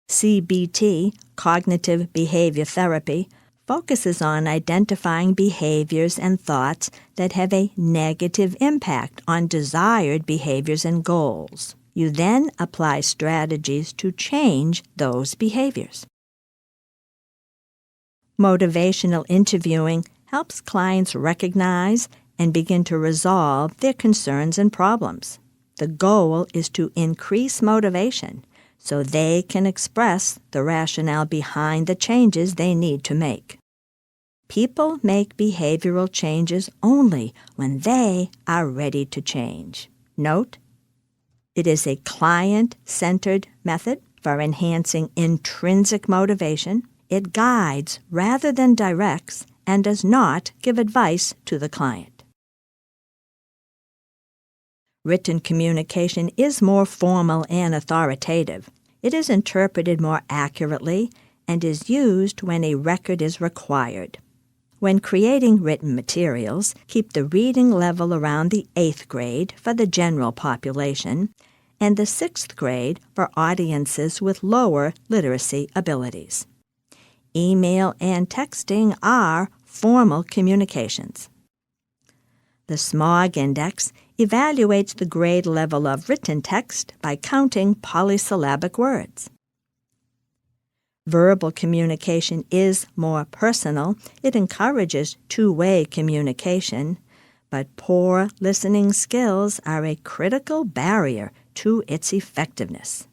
CBT, Cognitive Behavior Therapy, focuses on identifying behaviors and thoughts that have a negative impact on desired behaviors and goals. You then apply strategies to change those behaviors. Motivational interviewing helps clients recognize and begin to resolve their concerns and problems. The goal is to increase motivation so they can express the rationale behind the changes they need to make. People make behavioral changes only when they are ready to change. Note, it is a client-centered method for enhancing intrinsic motivation. It guides rather than directs and does not give advice to the client. Written communication is more formal and authoritative. It is interpreted more accurately and is used when a record is required. When creating written materials, keep the reading level around the 8th grade for the general population and the 6th grade for audiences with lower literacy abilities. Email and texting are formal communications. The SMOG Index evaluates the grade level of written text by counting polysyllabic words. Verbal communication is more personal. It encourages two-way communication, but poor listening skills are a critical barrier to its effectiveness.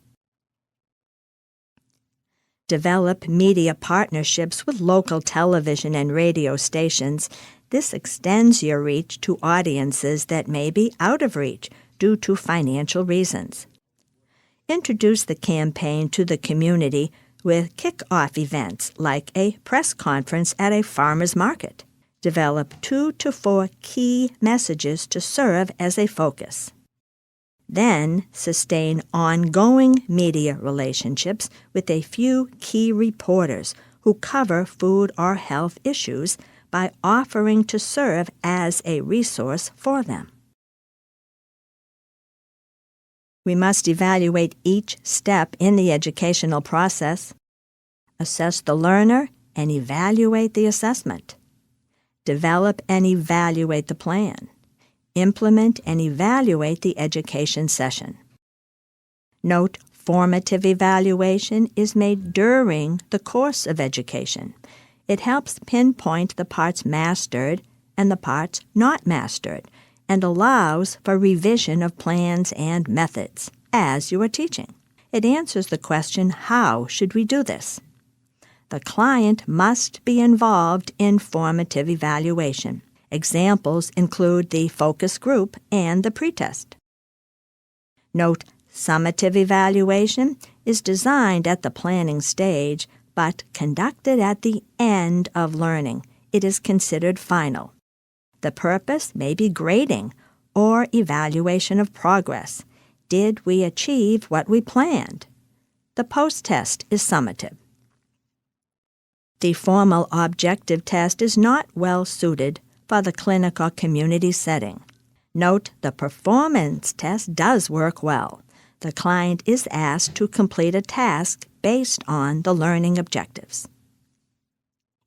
Develop media partnerships with local television and radio stations. This extends your reach to audiences that may be out of reach due to financial reasons. Introduce the campaign to the community with kick-off events like a press conference at a farmer's market. Develop 2 to 4 key messages to serve as a focus. Then sustain ongoing media relationships with a few key reporters who cover food or health issues by offering to serve as a resource for them. We must evaluate each step in the educational process, assess the learner, and evaluate the assessment. Develop and evaluate the plan. Implement and evaluate the education session. Note, formative evaluation is made during the course of education. It helps pinpoint the parts mastered and the parts not mastered, and allows for revision of plans and methods as you are teaching. It answers the question, how should we do this? The client must be involved in formative evaluation. Examples include the focus group and the pretest. Note, summative evaluation is designed at the planning stage, but conducted at the end of learning. It is considered final. The purpose may be grading or evaluation of progress. Did we achieve what we planned? The post-test is summative. The formal objective test is not well suited for the clinic or community setting. Note, the performance test does work well. The client is asked to complete a task based on the learning objectives.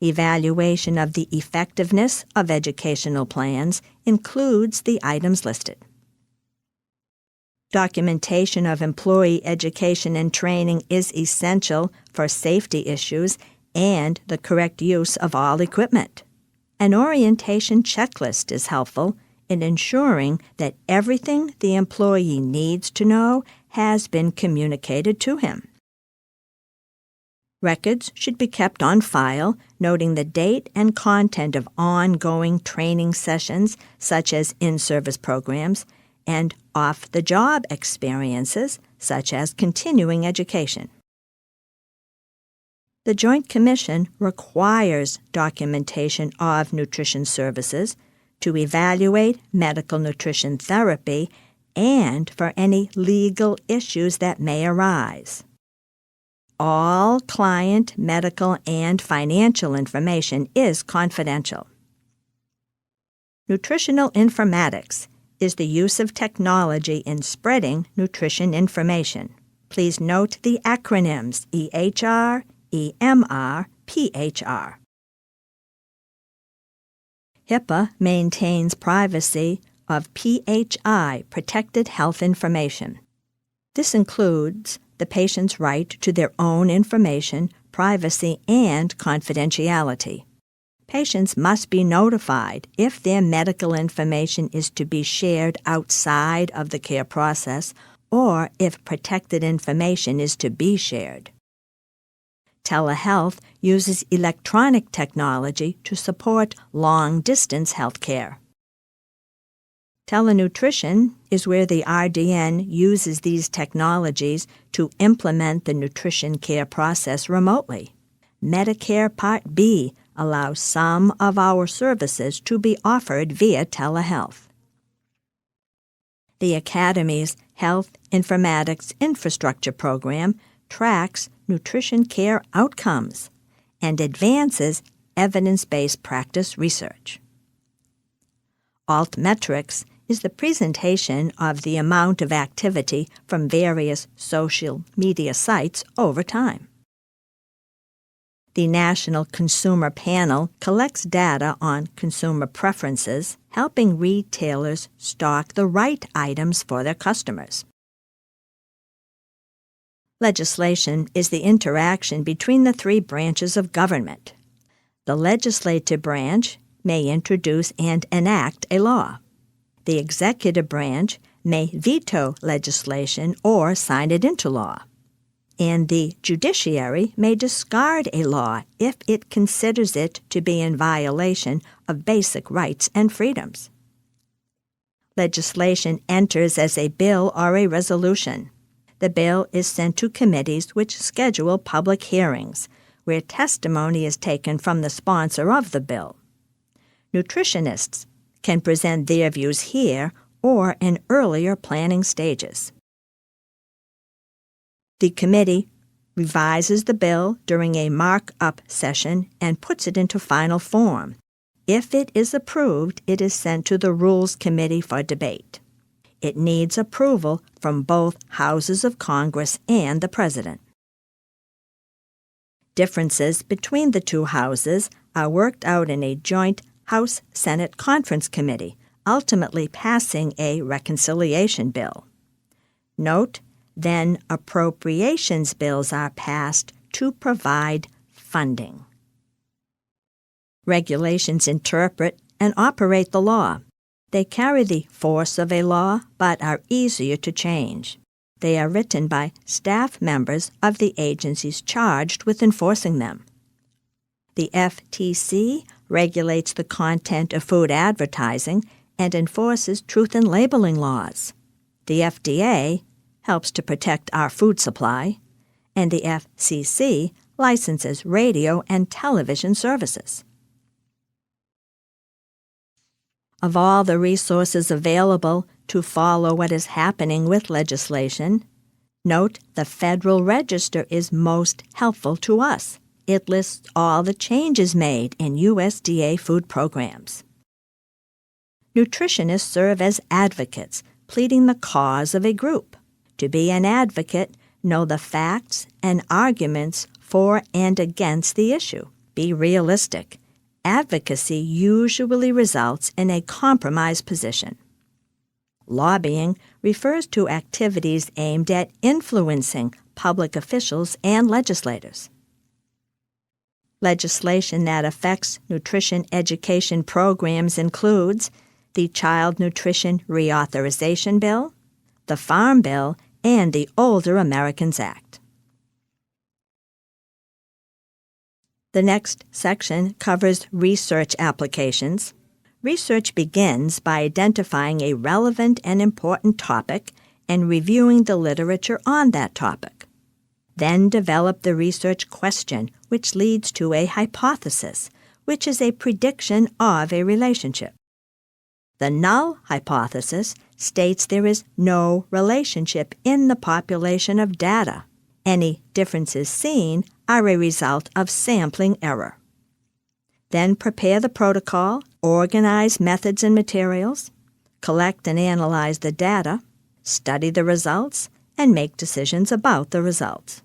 Evaluation of the effectiveness of educational plans includes the items listed. Documentation of employee education and training is essential for safety issues and the correct use of all equipment. An orientation checklist is helpful in ensuring that everything the employee needs to know has been communicated to him. Records should be kept on file, noting the date and content of ongoing training sessions, such as in-service programs, and off-the-job experiences, such as continuing education. The Joint Commission requires documentation of nutrition services to evaluate medical nutrition therapy and for any legal issues that may arise. All client, medical, and financial information is confidential. Nutritional informatics is the use of technology in spreading nutrition information. Please note the acronyms EHR, EMR, PHR. HIPAA maintains privacy of PHI, protected health information. This includes the patient's right to their own information, privacy, and confidentiality. Patients must be notified if their medical information is to be shared outside of the care process or if protected information is to be shared. Telehealth uses electronic technology to support long-distance health care. Telenutrition is where the RDN uses these technologies to implement the nutrition care process remotely. Medicare Part B allows some of our services to be offered via telehealth. The Academy's Health Informatics Infrastructure Program tracks nutrition care outcomes and advances evidence-based practice research. Altmetrics is the presentation of the amount of activity from various social media sites over time. The National Consumer Panel collects data on consumer preferences, helping retailers stock the right items for their customers. Legislation is the interaction between the three branches of government. The legislative branch may introduce and enact a law. The executive branch may veto legislation or sign it into law. and the judiciary may discard a law if it considers it to be in violation of basic rights and freedoms. Legislation enters as a bill or a resolution. The bill is sent to committees which schedule public hearings, where testimony is taken from the sponsor of the bill. Nutritionists can present their views here or in earlier planning stages. The committee revises the bill during a markup session and puts it into final form. If it is approved, it is sent to the Rules Committee for debate. It needs approval from both houses of Congress and the President. Differences between the two houses are worked out in a joint House-Senate Conference Committee, ultimately passing a reconciliation bill. Note, then appropriations bills are passed to provide funding. Regulations interpret and operate the law. They carry the force of a law, but are easier to change. They are written by staff members of the agencies charged with enforcing them. The FTC regulates the content of food advertising and enforces truth in labeling laws. The FDA helps to protect our food supply, and the FCC licenses radio and television services. Of all the resources available to follow what is happening with legislation, note the Federal Register is most helpful to us. It lists all the changes made in USDA food programs. Nutritionists serve as advocates, pleading the cause of a group. To be an advocate, know the facts and arguments for and against the issue. Be realistic. Advocacy usually results in a compromise position. Lobbying refers to activities aimed at influencing public officials and legislators. Legislation that affects nutrition education programs includes the Child Nutrition Reauthorization Bill, the Farm Bill, and the Older Americans Act. The next section covers research applications. Research begins by identifying a relevant and important topic and reviewing the literature on that topic. Then develop the research question, which leads to a hypothesis, which is a prediction of a relationship. The null hypothesis states there is no relationship in the population of data. Any differences seen are a result of sampling error. Then prepare the protocol, organize methods and materials, collect and analyze the data, study the results, and make decisions about the results.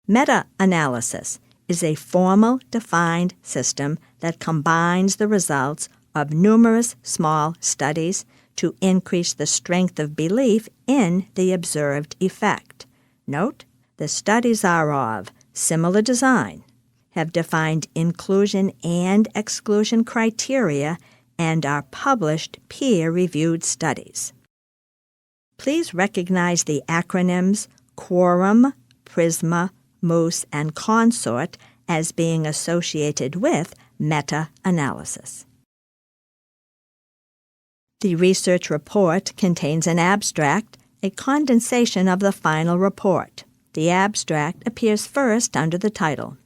Meta-analysis is a formal, defined system that combines the results of numerous small studies to increase the strength of belief in the observed effect. Note, the studies are of similar design, have defined inclusion and exclusion criteria, and are published peer-reviewed studies. Please recognize the acronyms Quorum, Prisma, Moose, and Consort as being associated with meta-analysis. The research report contains an abstract, a condensation of the final report. The abstract appears first under the title.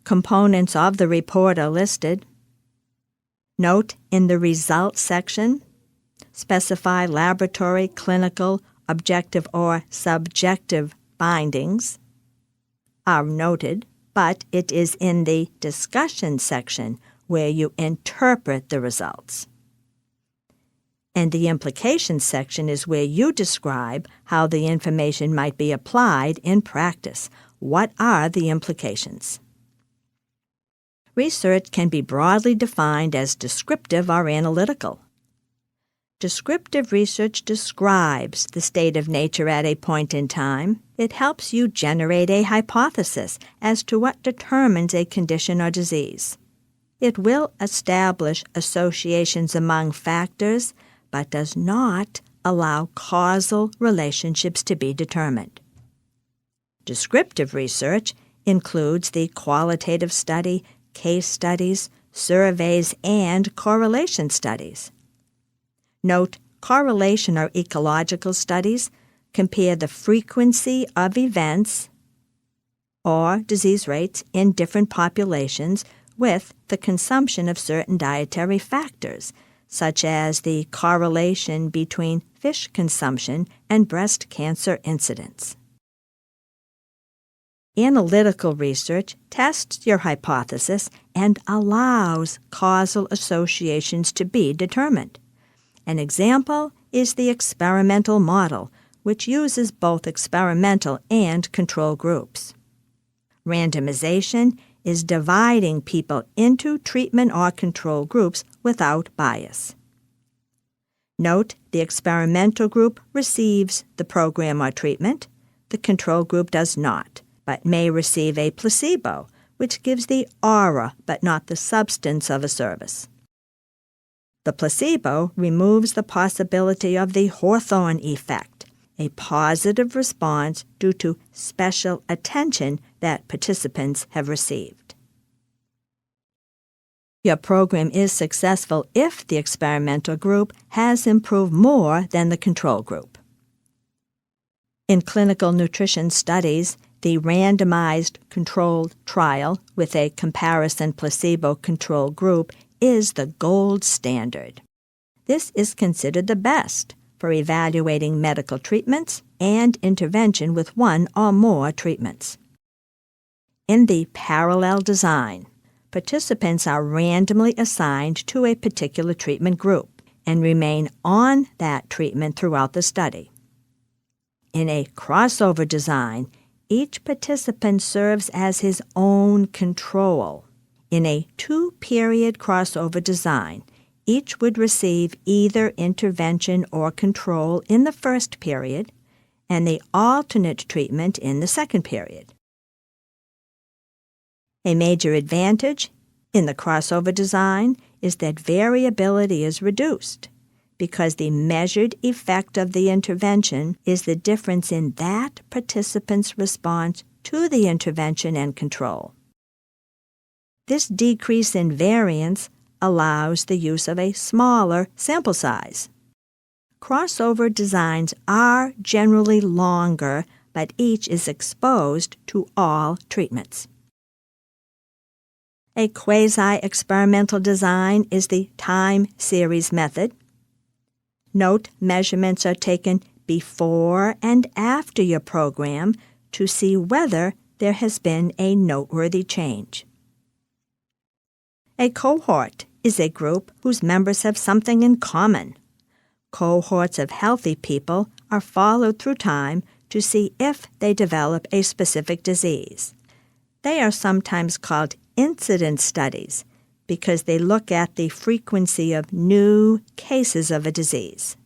Components of the report are listed. Note in the Results section, specify laboratory, clinical, objective, or subjective findings are noted, but it is in the Discussion section where you interpret the results. And the Implications section is where you describe how the information might be applied in practice. What are the implications? Research can be broadly defined as descriptive or analytical. Descriptive research describes the state of nature at a point in time. It helps you generate a hypothesis as to what determines a condition or disease. It will establish associations among factors, but does not allow causal relationships to be determined. Descriptive research includes the qualitative study, case studies, surveys, and correlation studies. Note, correlation or ecological studies compare the frequency of events or disease rates in different populations with the consumption of certain dietary factors, such as the correlation between fish consumption and breast cancer incidence. Analytical research tests your hypothesis and allows causal associations to be determined. An example is the experimental model, which uses both experimental and control groups. Randomization is dividing people into treatment or control groups without bias. Note, the experimental group receives the program or treatment. The control group does not, but may receive a placebo, which gives the aura but not the substance of a service. The placebo removes the possibility of the Hawthorne effect, a positive response due to special attention that participants have received. Your program is successful if the experimental group has improved more than the control group. In clinical nutrition studies, the randomized controlled trial with a comparison placebo control group is the gold standard. This is considered the best for evaluating medical treatments and intervention with one or more treatments. In the parallel design, participants are randomly assigned to a particular treatment group and remain on that treatment throughout the study. In a crossover design, each participant serves as his own control. In a two-period crossover design, each would receive either intervention or control in the first period and the alternate treatment in the second period. A major advantage in the crossover design is that variability is reduced because the measured effect of the intervention is the difference in that participant's response to the intervention and control. This decrease in variance allows the use of a smaller sample size. Crossover designs are generally longer, but each is exposed to all treatments. A quasi-experimental design is the time series method. Note, measurements are taken before and after your program to see whether there has been a noteworthy change. A cohort is a group whose members have something in common. Cohorts of healthy people are followed through time to see if they develop a specific disease. They are sometimes called incidence studies because they look at the frequency of new cases of a disease.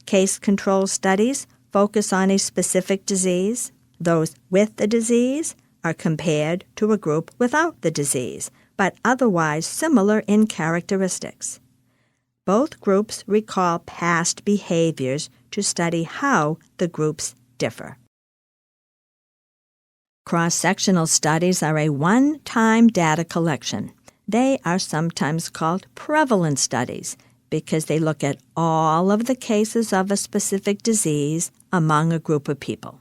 Case control studies focus on a specific disease. Those with the disease are compared to a group without the disease, but otherwise similar in characteristics. Both groups recall past behaviors to study how the groups differ. Cross-sectional studies are a one-time data collection. They are sometimes called prevalence studies because they look at all of the cases of a specific disease among a group of people.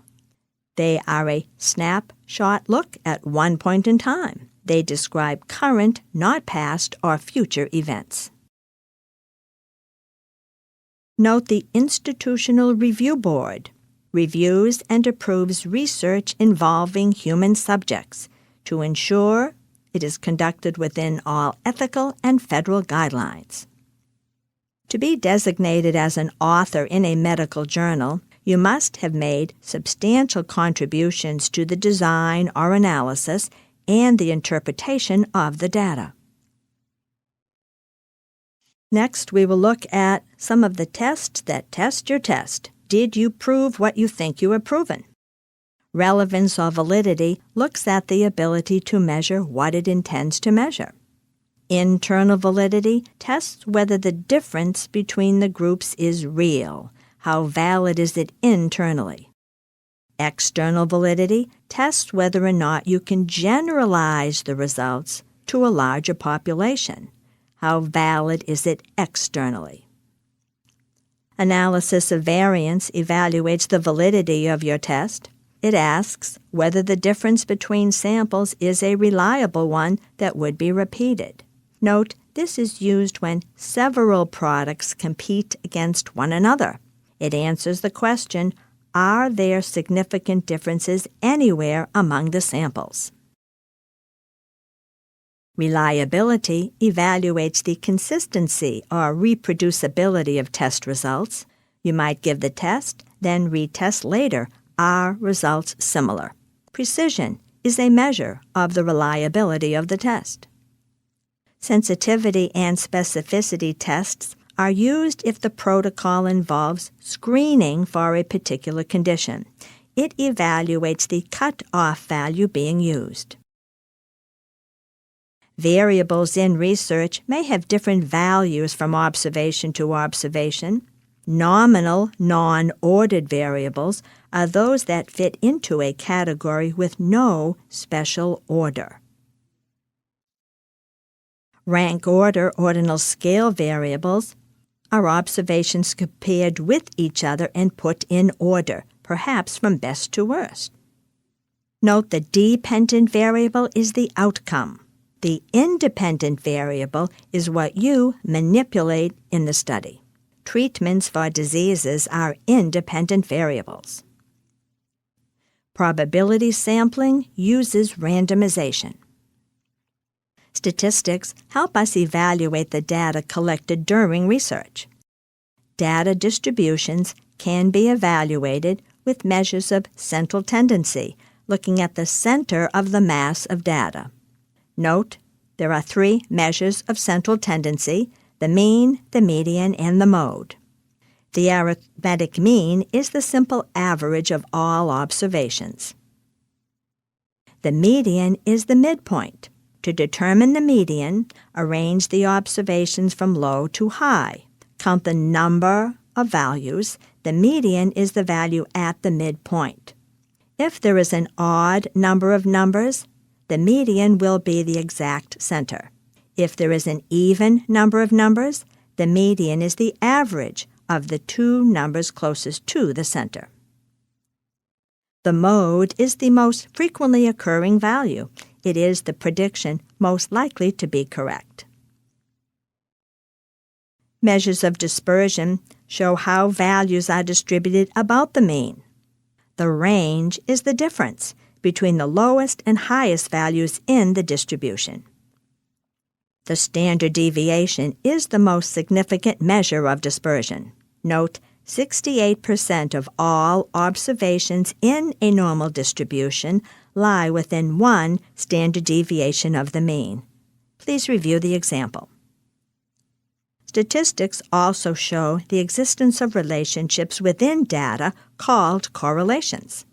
They are a snapshot look at one point in time. They describe current, not past, or future events. Note the Institutional Review Board reviews and approves research involving human subjects to ensure it is conducted within all ethical and federal guidelines. To be designated as an author in a medical journal, you must have made substantial contributions to the design or analysis and the interpretation of the data. Next, we will look at some of the tests that test your test. Did you prove what you think you have proven? Relevance or validity looks at the ability to measure what it intends to measure. Internal validity tests whether the difference between the groups is real. How valid is it internally? External validity tests whether or not you can generalize the results to a larger population. How valid is it externally? Analysis of variance evaluates the validity of your test. It asks whether the difference between samples is a reliable one that would be repeated. Note, this is used when several products compete against one another. It answers the question, are there significant differences anywhere among the samples? Reliability evaluates the consistency or reproducibility of test results. You might give the test, then retest later. Are results similar? Precision is a measure of the reliability of the test. Sensitivity and specificity tests are used if the protocol involves screening for a particular condition. It evaluates the cut-off value being used. Variables in research may have different values from observation to observation. Nominal, non-ordered variables are those that fit into a category with no special order. Rank order ordinal scale variables are observations compared with each other and put in order, perhaps from best to worst. Note the dependent variable is the outcome. The independent variable is what you manipulate in the study. Treatments for diseases are independent variables. Probability sampling uses randomization. Statistics help us evaluate the data collected during research. Data distributions can be evaluated with measures of central tendency, looking at the center of the mass of data. Note, there are 3 measures of central tendency: the mean, the median, and the mode. The arithmetic mean is the simple average of all observations. The median is the midpoint. To determine the median, arrange the observations from low to high. Count the number of values. The median is the value at the midpoint. If there is an odd number of numbers, the median will be the exact center. If there is an even number of numbers, the median is the average of the 2 numbers closest to the center. The mode is the most frequently occurring value. It is the prediction most likely to be correct. Measures of dispersion show how values are distributed about the mean. The range is the difference between the lowest and highest values in the distribution. The standard deviation is the most significant measure of dispersion. Note, 68% of all observations in a normal distribution lie within 1 standard deviation of the mean. Please review the example. Statistics also show the existence of relationships within data called correlations.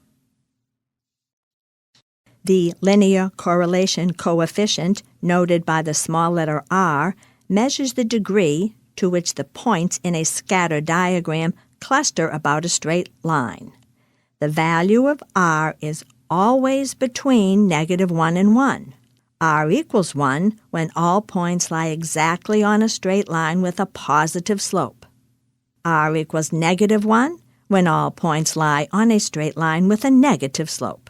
The linear correlation coefficient, noted by the small letter r, measures the degree to which the points in a scatter diagram cluster about a straight line. The value of r is always between -1 and 1. R equals 1 when all points lie exactly on a straight line with a positive slope. R equals -1 when all points lie on a straight line with a negative slope.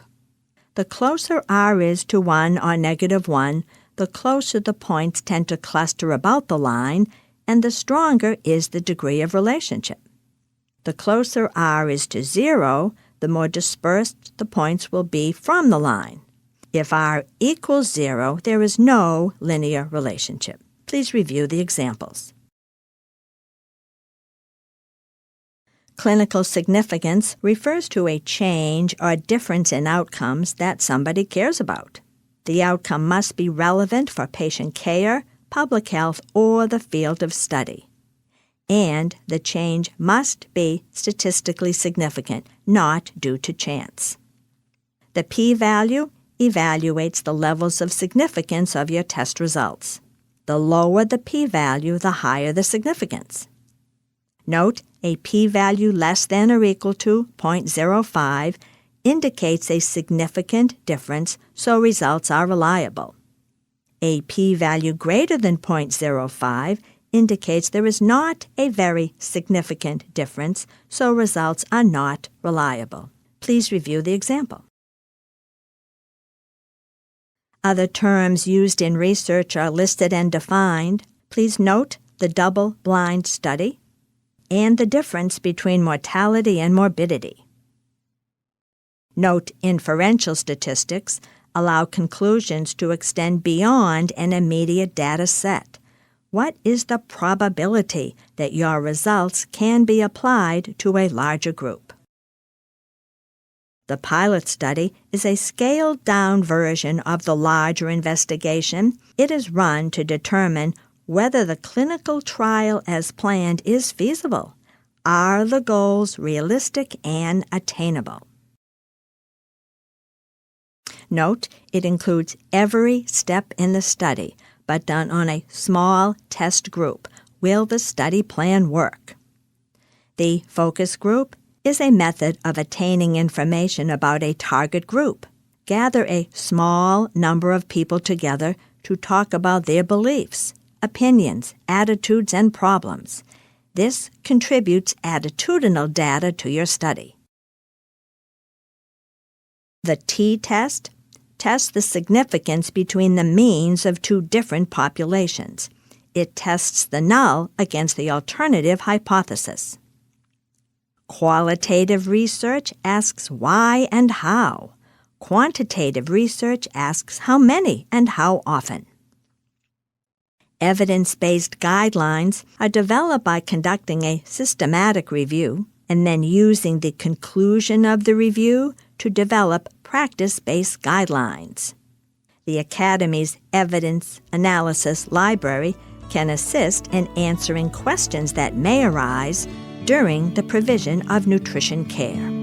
The closer r is to 1 or -1, the closer the points tend to cluster about the line, and the stronger is the degree of relationship. The closer r is to 0, the more dispersed the points will be from the line. If r equals 0, there is no linear relationship. Please review the examples. Clinical significance refers to a change or difference in outcomes that somebody cares about. The outcome must be relevant for patient care, public health, or the field of study. And the change must be statistically significant, not due to chance. The p-value evaluates the levels of significance of your test results. The lower the p-value, the higher the significance. Note, a p-value less than or equal to 0.05 indicates a significant difference, so results are reliable. A p-value greater than 0.05 indicates there is not a very significant difference, so results are not reliable. Please review the example. Other terms used in research are listed and defined. Please note the double-blind study and the difference between mortality and morbidity. Note inferential statistics allow conclusions to extend beyond an immediate data set. What is the probability that your results can be applied to a larger group? The pilot study is a scaled-down version of the larger investigation. It is run to determine whether the clinical trial as planned is feasible. Are the goals realistic and attainable? Note, it includes every step in the study, but done on a small test group. Will the study plan work? The focus group is a method of attaining information about a target group. Gather a small number of people together to talk about their beliefs, opinions, attitudes, and problems. This contributes attitudinal data to your study. The t-test tests the significance between the means of two different populations. It tests the null against the alternative hypothesis. Qualitative research asks why and how. Quantitative research asks how many and how often. Evidence-based guidelines are developed by conducting a systematic review and then using the conclusion of the review to develop practice-based guidelines. The Academy's Evidence Analysis Library can assist in answering questions that may arise during the provision of nutrition care.